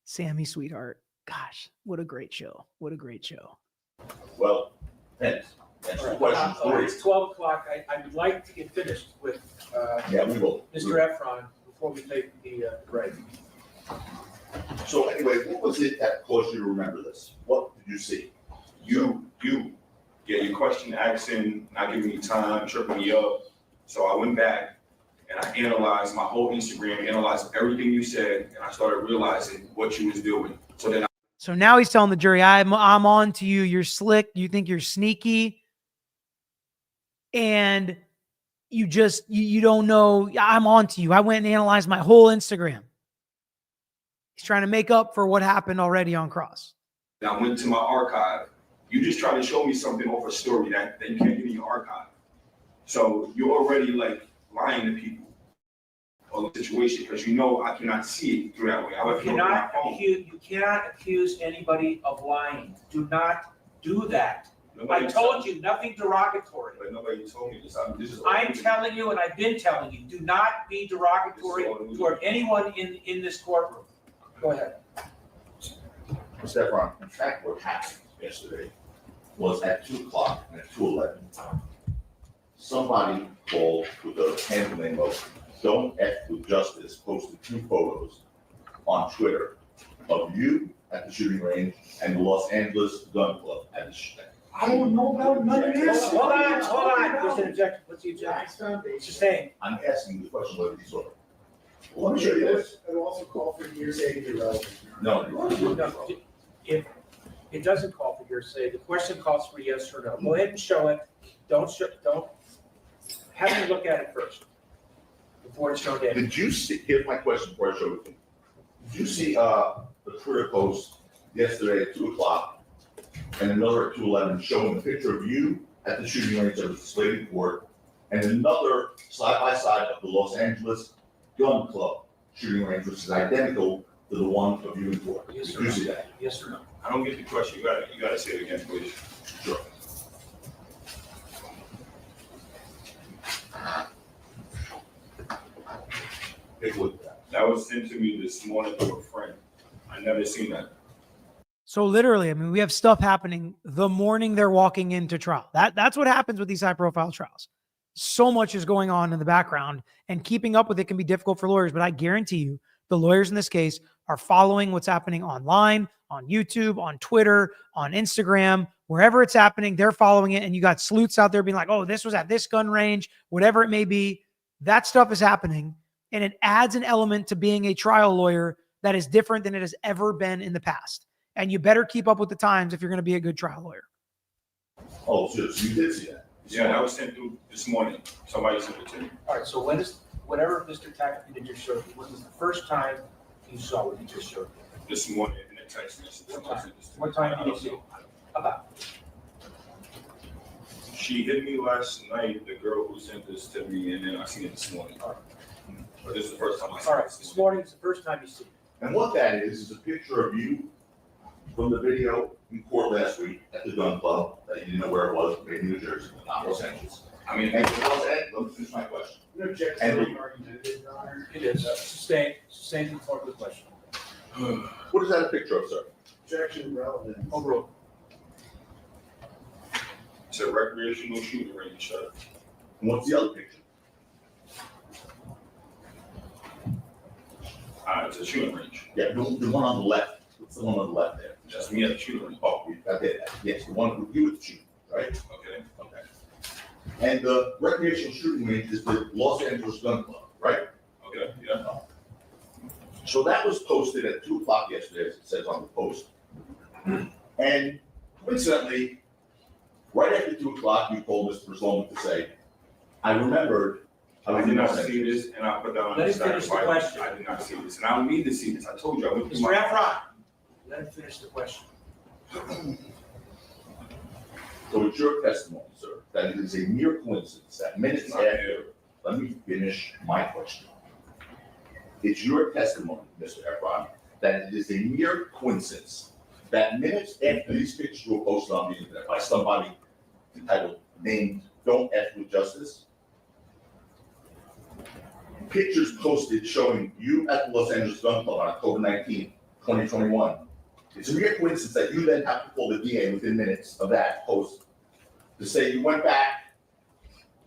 Sammy, sweetheart. Gosh, what a great show. What a great show. Well, Pence, that's the question for you. It's 12 o'clock. I would like to get finished with Yeah, we will. Mr. Efron before we take the break. So anyway, what was it that caused you to remember this? What did you see? You get your question asking, not giving me time, tripping me up. So I went back and I analyzed my whole Instagram, analyzed everything you said, and I started realizing what you was doing. So now he's telling the jury, I'm on to you. You're slick. You think you're sneaky. And you just, you don't know. I'm on to you. I went and analyzed my whole Instagram. He's trying to make up for what happened already on Cross. And I went to my archive. You just tried to show me something off a story that you can't get in your archive. So you're already like lying to people on the situation because you know I cannot see it through that way. I would You cannot accuse anybody of lying. Do not do that. I told you, nothing derogatory. But nobody told me this. I'm telling you, and I've been telling you, do not be derogatory toward anyone in this courtroom. Go ahead. Mr. Efron, in fact, what happened yesterday was at 2 o'clock and at 2:11, somebody called with the handle name of Don't F with Justice, posted 2 photos on Twitter of you at the shooting range and the Los Angeles Gun Club at the shooting. I don't know about none of this. Hold on. There's an objection. What's the objection? Sustained. I'm asking the question whether you saw it. Well, let me show you this. It also call for hearsay to be relevant. No. No, if it doesn't call for hearsay, the question calls for yes or no. Go ahead and show it. Don't have me look at it first before it's shown to Did you see, here's my question before I show it to you. Did you see the Twitter post yesterday at 2 o'clock and another at 2:11 showing a picture of you at the shooting range that was displayed in court and another side-by-side of the Los Angeles Gun Club shooting range, which is identical to the one of you in court? Yes Did or you no? see that? Yes or no? I don't get the question. You gotta say it again, please. Sure. Take a look at that. That was sent to me this morning through a friend. I never seen that. So literally, I mean, we have stuff happening the morning they're walking into trial. That's what happens with these high-profile trials. So much is going on in the background, and keeping up with it can be difficult for lawyers. But I guarantee you, the lawyers in this case are following what's happening online, on YouTube, on Twitter, on Instagram, wherever it's happening, they're following it. And you got sleuths out there being like, oh, this was at this gun range, whatever it may be. That stuff is happening. And it adds an element to being a trial lawyer that is different than it has ever been in the past. And you better keep up with the times if you're going to be a good trial lawyer. Oh, so you did see that? Yeah, that was sent through this morning. Somebody sent it to me. All right, so when is, whatever Mr. Tackett just showed you, when was the first time you saw what he just showed you? This morning in a text message. Somebody sent this to me. What time I did you don't see know. About. She hit me last night, the girl who sent this to me, and then I seen it this morning. All right. But this is the first time I All saw right, it. this morning is the first time you see it. And what that is a picture of you from the video in court last week at the gun club, that you didn't know where it was, maybe New Jersey, not Los Angeles. I mean, And let me finish my question. You object And to we- the argument, Your Honor. It is, sustain the part of the question. What is that a picture of, sir? Objection relevant. Overruled. it's a recreational shooting range, sir. And what's the other picture? It's a shooting range. Yeah, the one on the left. What's the one on the left there? That's me at the shooting range. Oh, I did that. Yes, the one with you with the shooting, right? Okay. Okay. And the recreational shooting range is the Los Angeles Gun Club, right? Okay, yeah. So that was posted at 2:00 yesterday, as it says on the post. And coincidentally, right after 2:00, you called Mr. Sloman to say, I remembered I I was did in not Los see Angeles. this, and I put that on Let the him finish the side. question. I did not see this, and I don't need to see this. I told you, I went through Mr. my. Efron, let him finish the question. So it's your testimony, sir, that it is a mere coincidence that minutes after, let me finish my question. It's your testimony, Mr. Efron, that it is a mere coincidence that minutes after these pictures were posted on the internet by somebody entitled named Don't F with Justice, pictures posted showing you at the Los Angeles Gun Club on October 19th, 2021. It's a mere coincidence that you then have to call the DA within minutes of that post to say you went back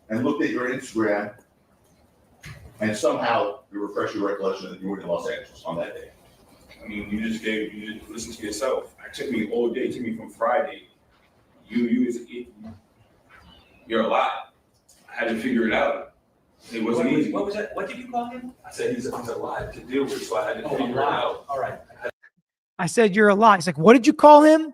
and looked at your Instagram and somehow you refresh your recollection that you were in Los Angeles on that day. I mean, you just listen to yourself. It took me all day, it took me from Friday. You're a lot. I had to figure it out. It wasn't easy. What was that? What did you call him? I said he's a lot to deal with, so I had to Oh, figure it wow. out. All right. I said, you're a lot. He's like, what did you call him?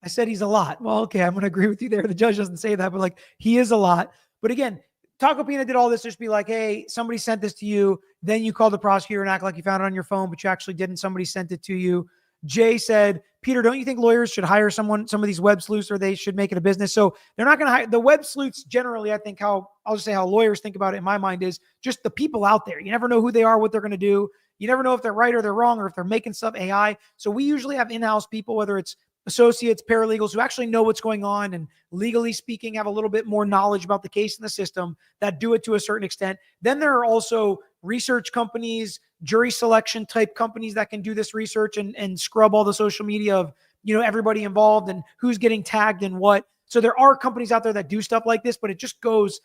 I said, he's a lot. Well, okay, I'm going to agree with you there. The judge doesn't say that, but like, he is a lot. But again, Taco Pina did all this just be like, hey, somebody sent this to you. Then you called the prosecutor and act like you found it on your phone, but you actually didn't. Somebody sent it to you. Jay said, Peter, don't you think lawyers should hire some of these web sleuths, or they should make it a business? So they're not going to hire the web sleuths. Generally, I think I'll just say how lawyers think about it in my mind is just the people out there. You never know who they are, what they're going to do. You never know if they're right or they're wrong, or if they're making stuff AI. So we usually have in-house people, whether it's associates, paralegals, who actually know what's going on and legally speaking have a little bit more knowledge about the case and the system that do it to a certain extent. Then there are also research companies, jury selection type companies that can do this research and scrub all the social media of, everybody involved and who's getting tagged and what. So there are companies out there that do stuff like this, but it just goes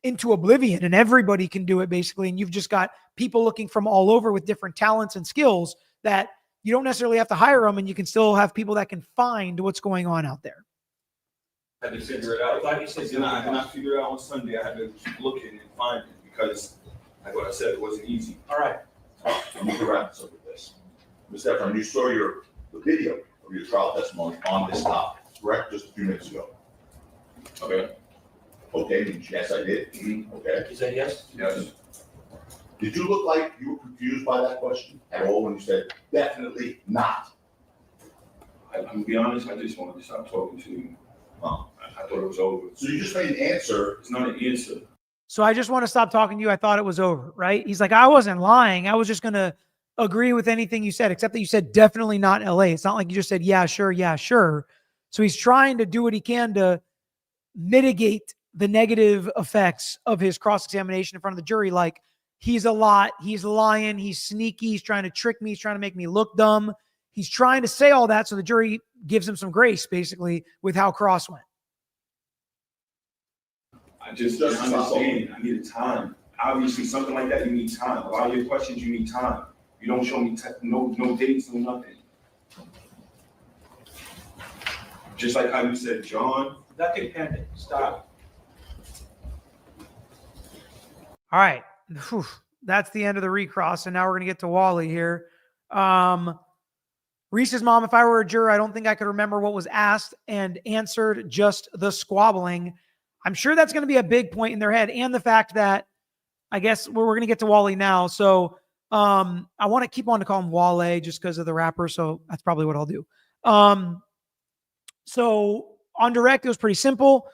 into oblivion and everybody can do it basically. And you've just got people looking from all over with different talents and skills that you don't necessarily have to hire them, and you can still have people that can find what's going on out there. I had to figure it out. Like you said, I did not figure it out on Sunday. I had to keep looking and finding because, like what I said, it wasn't easy. All right. I'm going to wrap this up with this. Mr. Efron, you saw the video of your trial testimony on this topic, correct? Just a few minutes ago. Okay. Okay, yes, I did. Mhm. Okay. You said yes? Yes. Did you look like you were confused by that question at all when you said definitely not? I'm gonna be honest. I just wanted to stop talking to you. Oh. I thought it was over. So you just made an answer. It's not an answer. So I just want to stop talking to you. I thought it was over, right? He's like, I wasn't lying. I was just going to agree with anything you said, except that you said definitely not LA. It's not like you just said, yeah, sure, yeah, sure. So he's trying to do what he can to mitigate the negative effects of his cross-examination in front of the jury. Like, he's a lot, he's lying, he's sneaky, he's trying to trick me, he's trying to make me look dumb. He's trying to say all that so the jury gives him some grace, basically, with how Cross went. I just didn't understand. I needed time. Obviously, something like that, you need time. A lot of your questions, you need time. You don't show me no dates, no nothing. Just like how you said, John. Nothing pending. Stop. All right. Whew. That's the end of the recross. And now we're going to get to Wally here. Reese's mom, if I were a juror, I don't think I could remember what was asked and answered, just the squabbling. I'm sure that's going to be a big point in their head. And the fact that, I guess we're going to get to Wally now. So I want to keep on to call him Wally just because of the rapper. So that's probably what I'll do. So on direct, it was pretty simple.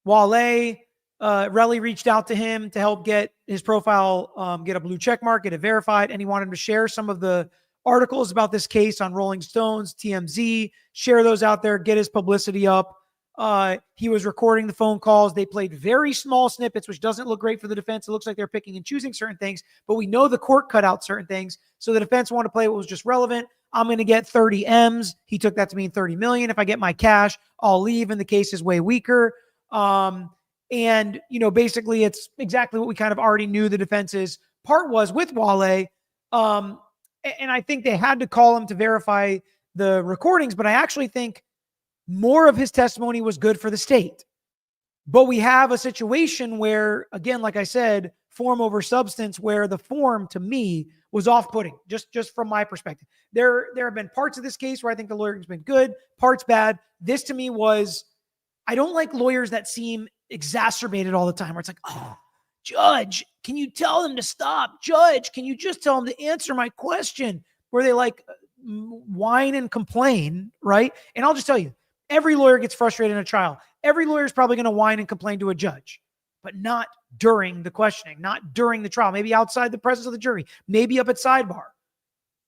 Wally, Relli reached out to him to help get his profile, get a blue check mark, get it verified. And he wanted him to share some of the articles about this case on Rolling Stones, TMZ, share those out there, get his publicity up. He was recording the phone calls. They played very small snippets, which doesn't look great for the defense. It looks like they're picking and choosing certain things, but we know the court cut out certain things. So the defense wanted to play what was just relevant. I'm going to get 30 M's. He took that to mean 30 million. If I get my cash, I'll leave, and the case is way weaker. And, basically it's exactly what we kind of already knew the defense's part was with Wally. And I think they had to call him to verify the recordings, but I actually think more of his testimony was good for the state. But we have a situation where, again, like I said, form over substance, where the form to me was off-putting, just from my perspective. There have been parts of this case where I think the lawyer's been good, parts bad. This to me was, I don't like lawyers that seem exacerbated all the time, where it's like, oh, judge, can you tell them to stop? Judge, can you just tell them to answer my question? Where they like whine and complain, right? And I'll just tell you, every lawyer gets frustrated in a trial. Every lawyer is probably going to whine and complain to a judge, but not during the questioning, not during the trial, maybe outside the presence of the jury, maybe up at sidebar,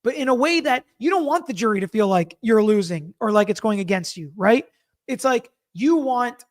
but in a way that you don't want the jury to feel like you're losing or like it's going against you, right? It's like you want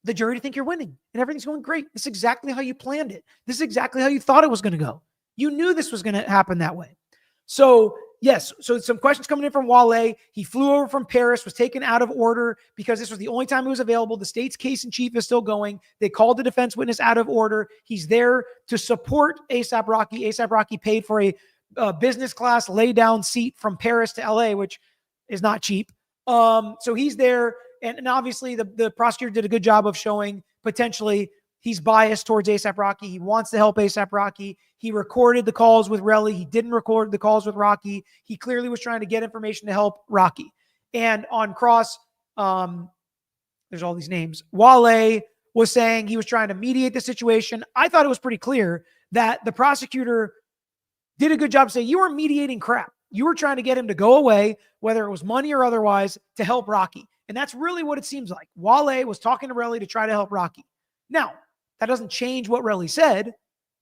the jury to think you're winning and everything's going great. This is exactly how you planned it. This is exactly how you thought it was going to go. You knew this was going to happen that way. So yes, so some questions coming in from Wally. He flew over from Paris, was taken out of order because this was the only time he was available. The state's case in chief is still going. They called the defense witness out of order. He's there to support A$AP Rocky. A$AP Rocky paid for a business class lay down seat from Paris to LA, which is not cheap. So he's there. And obviously the prosecutor did a good job of showing potentially he's biased towards A$AP Rocky. He wants to help A$AP Rocky. He recorded the calls with Relli. He didn't record the calls with Rocky. He clearly was trying to get information to help Rocky. And on cross, there's all these names. Wally was saying he was trying to mediate the situation. I thought it was pretty clear that the prosecutor did a good job saying, you were mediating crap. You were trying to get him to go away, whether it was money or otherwise, to help Rocky. And that's really what it seems like. Wally was talking to Relli to try to help Rocky. Now, that doesn't change what Relli said,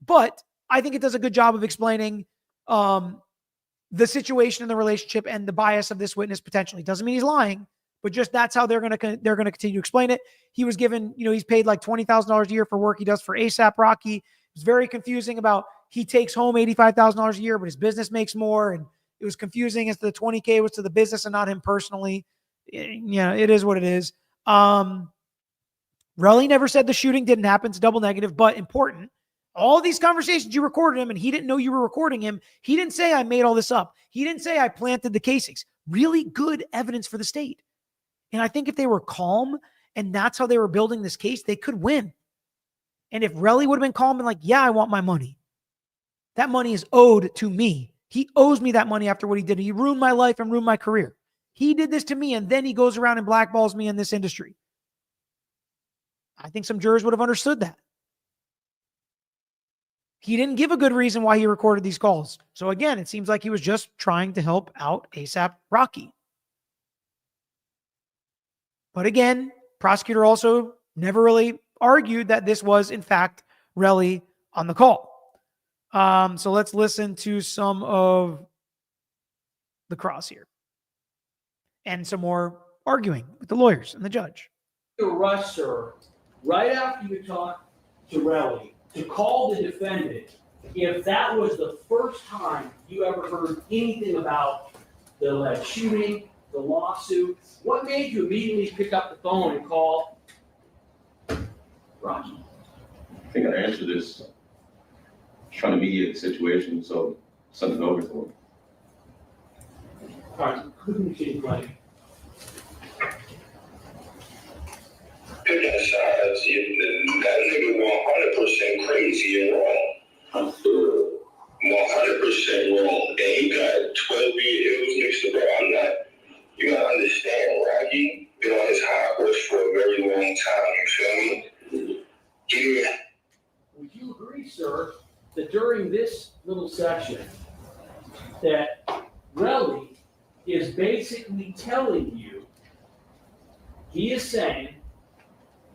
but I think it does a good job of explaining the situation in the relationship and the bias of this witness potentially. Doesn't mean he's lying, but just that's how they're going to continue to explain it. He was given, he's paid like $20,000 a year for work he does for A$AP Rocky. It was very confusing about he takes home $85,000 a year, but his business makes more. And it was confusing as to the $20K was to the business and not him personally. It is what it is. Relli never said the shooting didn't happen. It's double negative, but important. All these conversations you recorded him and he didn't know you were recording him. He didn't say I made all this up. He didn't say I planted the casings. Really good evidence for the state. And I think if they were calm and that's how they were building this case, they could win. And if Relli would have been calm and like, yeah, I want my money. That money is owed to me. He owes me that money after what he did. He ruined my life and ruined my career. He did this to me, and then he goes around and blackballs me in this industry. I think some jurors would have understood that. He didn't give a good reason why he recorded these calls. So again, it seems like he was just trying to help out A$AP Rocky. But again, prosecutor also never really argued that this was, in fact, Relli on the call. So let's listen to some of the cross here. And some more arguing with the lawyers and the judge. Arrest, sir, right after you talked to Relli, to call the defendant, if that was the first time you ever heard anything about the alleged shooting, the lawsuit, what made you immediately pick up the phone and call Rocky? I think I answered this, trying to mediate the situation, so something over for him. All right, couldn't you play? Picking sides, that nigga 100% crazy and wrong. 100% wrong. And he got 12-year ills mixed up. I'm not, you gotta understand, Rocky been on his high horse for a very long time, you feel me? Yeah. Would you agree, sir, that during this little section, that Relli is basically telling you, he is saying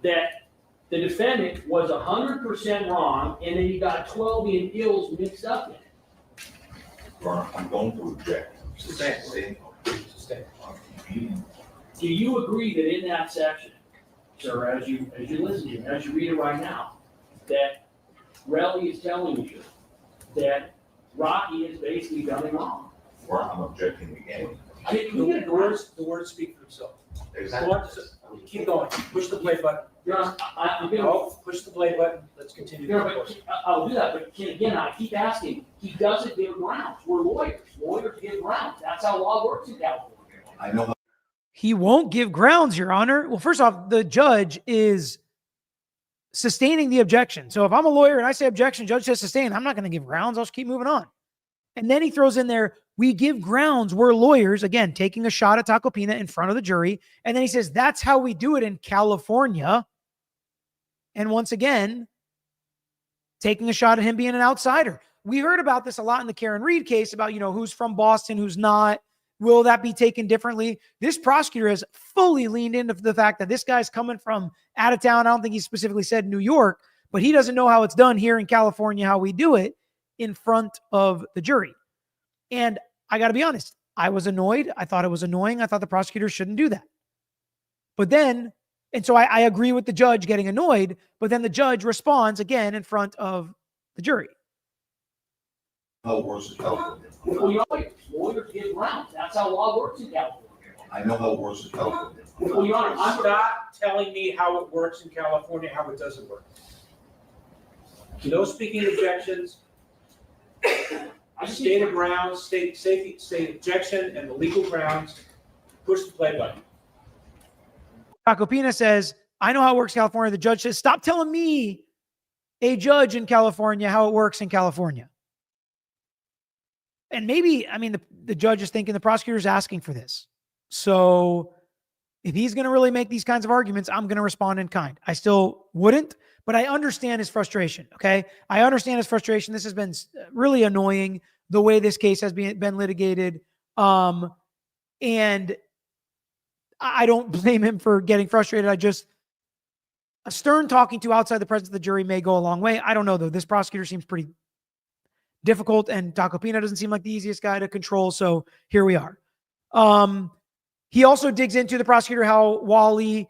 that the defendant was 100% wrong and then he got 12 in ills mixed up in it? I'm going to object. Sustain. Sustain. Do you agree that in that section, sir, as you listen to it, as you read it right now, that Relli is telling you that Rocky has basically done it wrong? Or I'm objecting again. Can we get the words speak for themselves. Exactly. Keep going. Push the play button. Your Honor, I'm gonna. No, push the play button. Let's continue. Your Honor, but I'll do that, but again, I keep asking, he doesn't give grounds. We're lawyers. Lawyers give grounds. That's how law works in California. I know how He won't give grounds, Your Honor. Well, first off, the judge is sustaining the objection. So if I'm a lawyer and I say objection, judge says sustain, I'm not going to give grounds. I'll just keep moving on. And then he throws in there, we give grounds. We're lawyers, again, taking a shot at Tacopina in front of the jury. And then he says, that's how we do it in California. And once again, taking a shot at him being an outsider. We heard about this a lot in the Karen Reed case about, who's from Boston, who's not. Will that be taken differently? This prosecutor has fully leaned into the fact that this guy's coming from out of town. I don't think he specifically said New York, but he doesn't know how it's done here in California, how we do it in front of the jury. And I got to be honest, I was annoyed. I thought it was annoying. I thought the prosecutor shouldn't do that. But then, and so I agree with the judge getting annoyed, but then the judge responds again in front of the jury. how it works in California. Well, lawyers give grounds. That's how law works in California. I know how it works in California. Well, Your Honor, I'm not telling me how it works in California, how it doesn't work. No speaking objections. State of grounds, state objection and the legal grounds. Push the play button. Tacopina says, I know how it works in California. The judge says, stop telling me, a judge in California, how it works in California. And maybe, the judge is thinking the prosecutor is asking for this. So if he's going to really make these kinds of arguments, I'm going to respond in kind. I still wouldn't, but I understand his frustration. Okay. I understand his frustration. This has been really annoying the way this case has been litigated. And I don't blame him for getting frustrated. A stern talking to outside the presence of the jury may go a long way. I don't know though. This prosecutor seems pretty difficult and Tacopina doesn't seem like the easiest guy to control. So here we are. He also digs into the prosecutor, how Wally,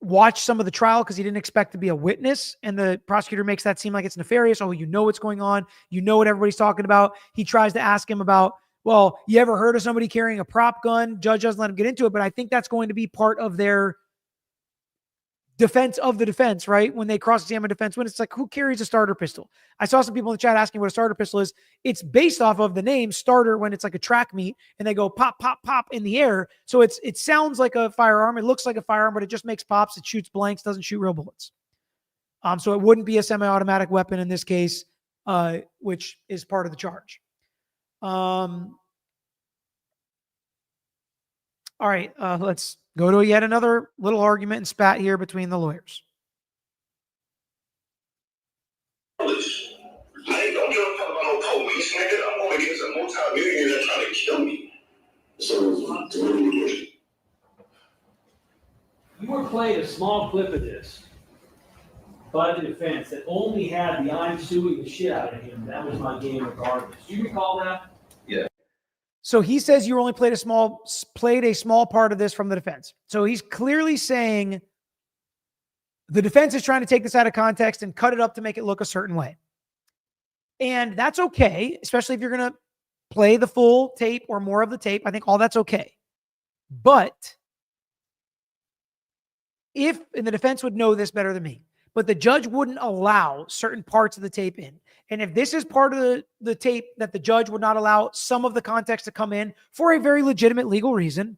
watched some of the trial because he didn't expect to be a witness. And the prosecutor makes that seem like it's nefarious. Oh, you know what's going on. You know what everybody's talking about. He tries to ask him about, well, you ever heard of somebody carrying a prop gun? Judge doesn't let him get into it, but I think that's going to be part of their defense of the defense, right? When they cross-examine defense, when it's like, who carries a starter pistol? I saw some people in the chat asking what a starter pistol is. It's based off of the name starter when it's like a track meet and they go pop, pop, pop in the air. So it sounds like a firearm. It looks like a firearm, but it just makes pops. It shoots blanks, doesn't shoot real bullets. So it wouldn't be a semi-automatic weapon in this case, which is part of the charge. All right, let's go to yet another little argument and spat here between the lawyers. I ain't don't give a fuck about no police, nigga. I'm going against a multi-millionaire that's trying to kill me. So, what are we doing? You were playing a small clip of this by the defense that only had the I'm suing the shit out of him. That was my game regardless. Do you recall that? So he says you only played a small part of this from the defense. So he's clearly saying the defense is trying to take this out of context and cut it up to make it look a certain way. And that's okay, especially if you're going to play the full tape or more of the tape. I think all that's okay. But and the defense would know this better than me, but the judge wouldn't allow certain parts of the tape in. And if this is part of the tape that the judge would not allow some of the context to come in for a very legitimate legal reason,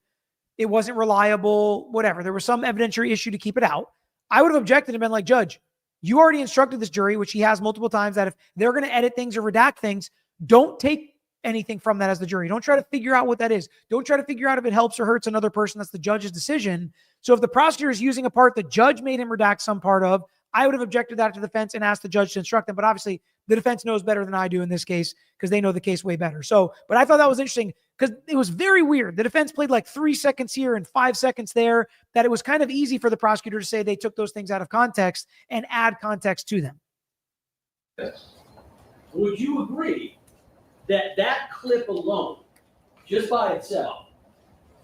it wasn't reliable, whatever. There was some evidentiary issue to keep it out. I would have objected and been like, Judge, you already instructed this jury, which he has multiple times, that if they're going to edit things or redact things, don't take anything from that as the jury. Don't try to figure out what that is. Don't try to figure out if it helps or hurts another person. That's the judge's decision. So if the prosecutor is using a part the judge made him redact some part of, I would have objected that to the defense and asked the judge to instruct them. But obviously, the defense knows better than I do in this case because they know the case way better. So, but I thought that was interesting because it was very weird. The defense played like 3 seconds here and 5 seconds there, that it was kind of easy for the prosecutor to say they took those things out of context and add context to them. Yes. Would you agree that clip alone, just by itself,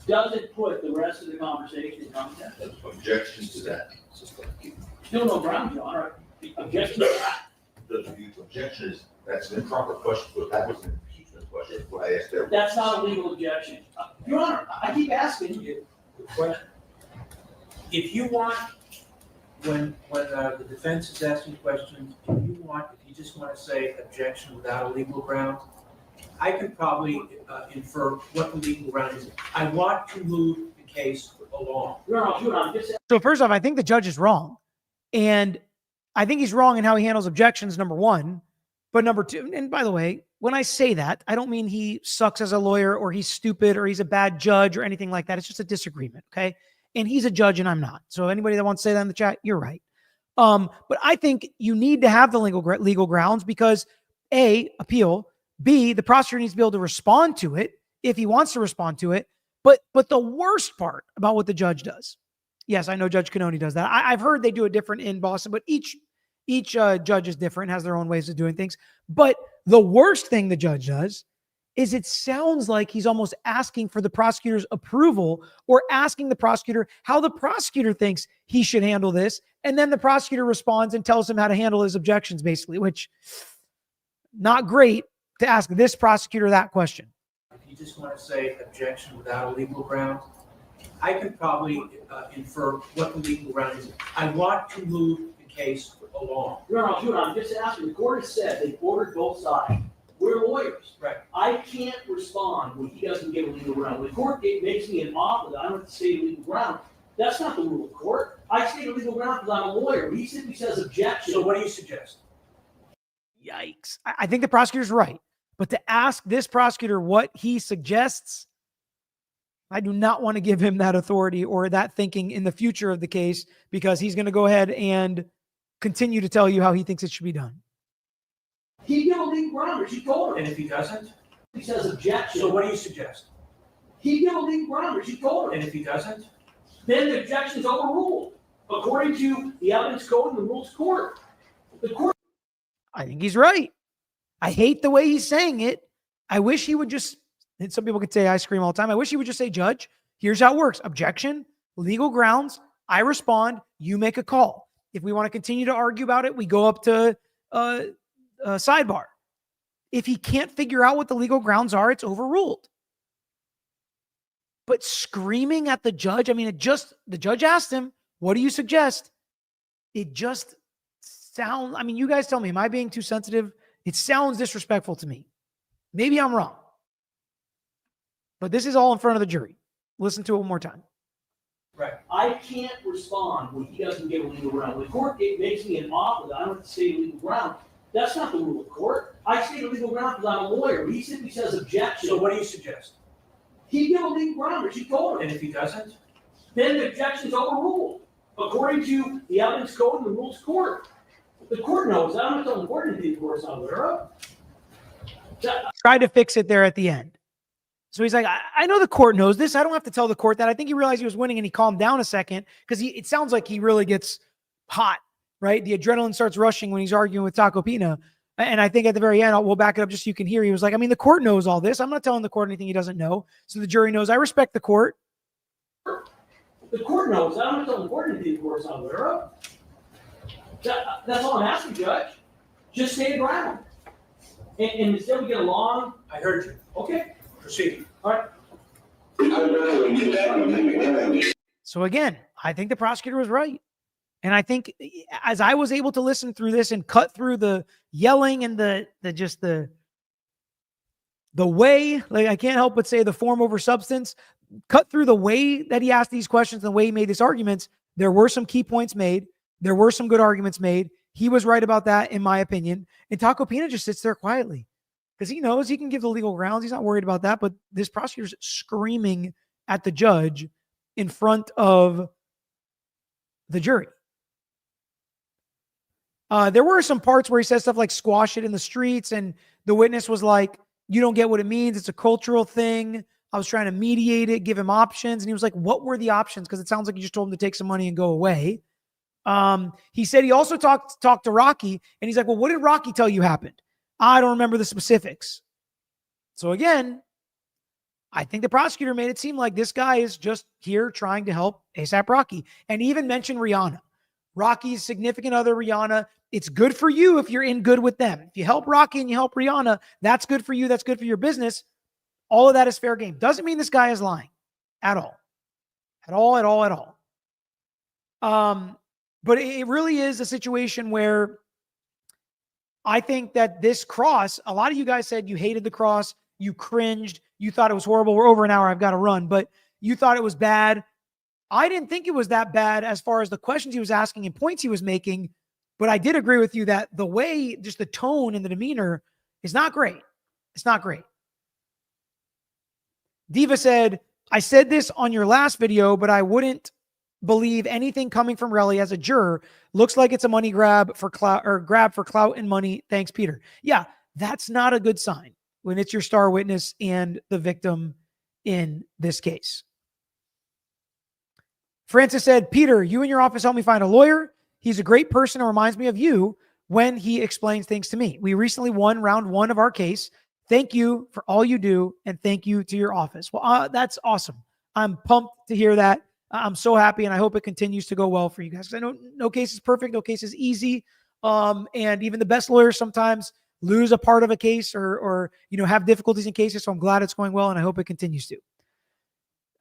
doesn't put the rest of the conversation in context. Objections to that. Still no ground, John, or objection to that. The objection is, that's an improper question, but that was an impeachment question, what I asked there. That's not a legal objection. Your Honor, I keep asking you. If you want, when the defense is asking questions, if you just want to say objection without a legal ground, I could probably infer what the legal ground is. I want to move the case along. Your Honor, just So first off, I think the judge is wrong. And I think he's wrong in how he handles objections, number one. But number two, and by the way, when I say that, I don't mean he sucks as a lawyer or he's stupid or he's a bad judge or anything like that. It's just a disagreement, okay? And he's a judge and I'm not. So anybody that wants to say that in the chat, you're right. But I think you need to have the legal grounds because A, appeal, B, the prosecutor needs to be able to respond to it if he wants to respond to it. But the worst part about what the judge does, yes, I know Judge Cannoni does that. I've heard they do it different in Boston, but each judge is different, has their own ways of doing things. But the worst thing the judge does is it sounds like he's almost asking for the prosecutor's approval or asking the prosecutor how the prosecutor thinks he should handle this. And then the prosecutor responds and tells him how to handle his objections, basically, which not great to ask this prosecutor that question. If you just want to say objection without a legal ground, I could probably infer what the legal ground is. I want to move the case along. Your Honor, I'm just asking. The court has said they've ordered both sides. We're lawyers. Right. I can't respond when he doesn't give a legal ground. The court makes me an offer that I don't have to state a legal ground. That's not the rule of court. I state a legal ground because I'm a lawyer. He simply says objection. So what do you suggest? Yikes. I think the prosecutor's right. But to ask this prosecutor what he suggests, I do not want to give him that authority or that thinking in the future of the case because he's going to go ahead and continue to tell you how he thinks it should be done. He give a legal ground, as you told him. And if he doesn't? He says objection. So what do you suggest? He give a legal ground, as you told him. And if he doesn't? Then the objection is overruled, according to the evidence code and the rules of court. The court. I think he's right. I hate the way he's saying it. I wish he would just, and some people could say I scream all the time. I wish he would just say, Judge, here's how it works. Objection, legal grounds. I respond. You make a call. If we want to continue to argue about it, we go up to sidebar. If he can't figure out what the legal grounds are, it's overruled. But screaming at the judge, I mean, the judge asked him, what do you suggest? It just sounds, I mean, you guys tell me, am I being too sensitive? It sounds disrespectful to me. Maybe I'm wrong. But this is all in front of the jury. Listen to it one more time. Right. I can't respond when he doesn't give a legal ground. The court makes me an offer that I don't have to state a legal ground. That's not the rule of court. I state a legal ground because I'm a lawyer. He simply says objection. So what do you suggest? He give a legal ground, as you told him. And if he doesn't? Then the objection is overruled, according to the evidence code and the rules of court. The court knows that. I'm not telling the court anything the court's not aware of. Tried to fix it there at the end. So he's like, I know the court knows this. I don't have to tell the court that. I think he realized he was winning and he calmed down a second because it sounds like he really gets hot, right? The adrenaline starts rushing when he's arguing with Taco Pina. And I think at the very end, we'll back it up just so you can hear. He was like, I mean, the court knows all this. I'm not telling the court anything he doesn't know. So the jury knows I respect the court. The court knows that. I'm not telling the court anything the court's not aware of. That's all I'm asking, Judge. Just stay ground. And instead we get along. I heard you. Okay. Proceed. All right. So again, I think the prosecutor was right. And I think as I was able to listen through this and cut through the yelling and the way, like I can't help but say the form over substance, cut through the way that he asked these questions and the way he made these arguments, there were some key points made. There were some good arguments made. He was right about that, in my opinion. And Taco Pina just sits there quietly because he knows he can give the legal grounds. He's not worried about that. But this prosecutor's screaming at the judge in front of the jury. There were some parts where he said stuff like squash it in the streets. And the witness was like, you don't get what it means. It's a cultural thing. I was trying to mediate it, give him options. And he was like, what were the options? Because it sounds like you just told him to take some money and go away. He said he also talked to Rocky. And he's like, well, what did Rocky tell you happened? I don't remember the specifics. So again, I think the prosecutor made it seem like this guy is just here trying to help ASAP Rocky, and even mentioned Rihanna. Rocky's significant other, Rihanna. It's good for you if you're in good with them. If you help Rocky and you help Rihanna, that's good for you. That's good for your business. All of that is fair game. Doesn't mean this guy is lying at all. At all. But it really is a situation where I think that this cross, a lot of you guys said you hated the cross, you cringed, you thought it was horrible. We're over an hour, I've got to run, but you thought it was bad. I didn't think it was that bad as far as the questions he was asking and points he was making, but I did agree with you that the way, just the tone and the demeanor is not great. It's not great. Diva said, I said this on your last video, but I wouldn't believe anything coming from Relli as a juror. Looks like it's a money grab for clout, or grab for clout and money. Thanks, Peter. Yeah, that's not a good sign when it's your star witness and the victim in this case. Francis said, Peter, you and your office helped me find a lawyer. He's a great person and reminds me of you when he explains things to me. We recently won round 1 of our case. Thank you for all you do, and thank you to your office. Well, that's awesome. I'm pumped to hear that. I'm so happy, and I hope it continues to go well for you guys. I know no case is perfect, no case is easy, and even the best lawyers sometimes lose a part of a case or have difficulties in cases. So I'm glad it's going well, and I hope it continues to.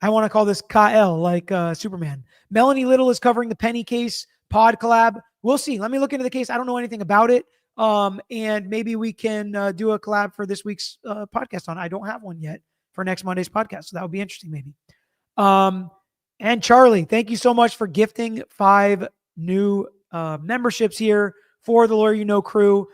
I want to call this Kyle, like Superman. Melanie Little is covering the Penny case pod collab. We'll see. Let me look into the case. I don't know anything about it. And maybe we can do a collab for this week's podcast on. I don't have one yet for next Monday's podcast. So that would be interesting, maybe. And Charlie, thank you so much for gifting 5 new memberships here for the Lawyer You Know crew.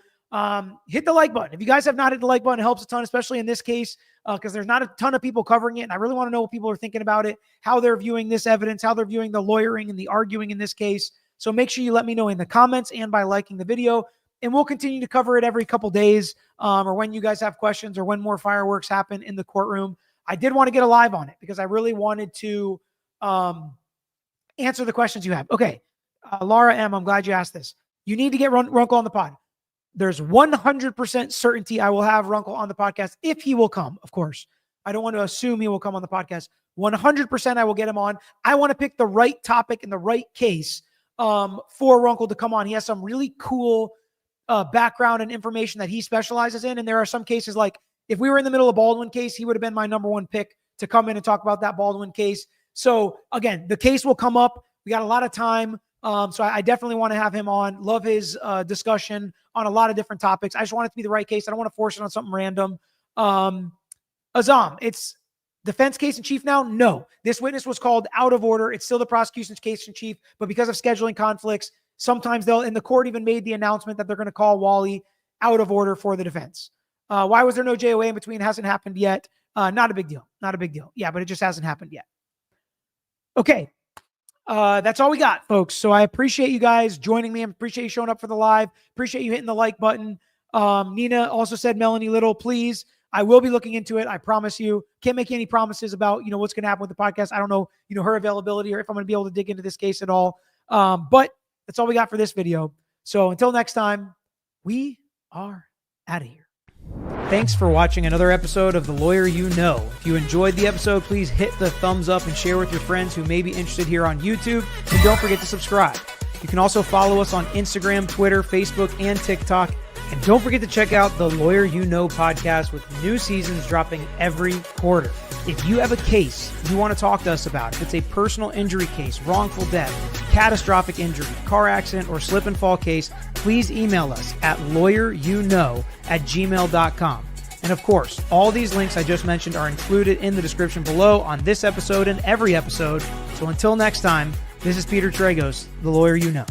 Hit the like button. If you guys have not hit the like button, it helps a ton, especially in this case, because there's not a ton of people covering it. And I really want to know what people are thinking about it, how they're viewing this evidence, how they're viewing the lawyering and the arguing in this case. So make sure you let me know in the comments and by liking the video. And we'll continue to cover it every couple days, or when you guys have questions or when more fireworks happen in the courtroom. I did want to get a live on it because I really wanted to answer the questions you have. Okay. Laura M., I'm glad you asked this. You need to get Runkle on the pod. There's 100% certainty I will have Runkle on the podcast if he will come, of course. I don't want to assume he will come on the podcast. 100% I will get him on. I want to pick the right topic and the right case for Runkle to come on. He has some really cool background and information that he specializes in. And there are some cases like if we were in the middle of Baldwin case, he would have been my number 1 pick to come in and talk about that Baldwin case. So again, the case will come up. We got a lot of time. So I definitely want to have him on. Love his discussion on a lot of different topics. I just want it to be the right case. I don't want to force it on something random. Azam, it's defense case in chief now? No. This witness was called out of order. It's still the prosecution's case in chief, but because of scheduling conflicts, sometimes they'll, and the court even made the announcement that they're going to call Wally out of order for the defense. Why was there no JOA in between? Hasn't happened yet. Not a big deal. Not a big deal. Yeah, but it just hasn't happened yet. Okay. That's all we got, folks. So I appreciate you guys joining me. I appreciate you showing up for the live. Appreciate you hitting the like button. Nina also said, Melanie Little, please. I will be looking into it. I promise you. Can't make any promises about, what's going to happen with the podcast. I don't know, her availability or if I'm going to be able to dig into this case at all. But that's all we got for this video. So until next time, we are out of here. Thanks for watching another episode of The Lawyer You Know. If you enjoyed the episode, please hit the thumbs up and share with your friends who may be interested here on YouTube. And don't forget to subscribe. You can also follow us on Instagram, Twitter, Facebook, and TikTok. And don't forget to check out the Lawyer You Know podcast with new seasons dropping every quarter. If you have a case you want to talk to us about, if it's a personal injury case, wrongful death, catastrophic injury, car accident, or slip and fall case, please email us at lawyeryouknow@gmail.com. And of course, all these links I just mentioned are included in the description below on this episode and every episode. So until next time, this is Peter Tragos, The Lawyer You Know.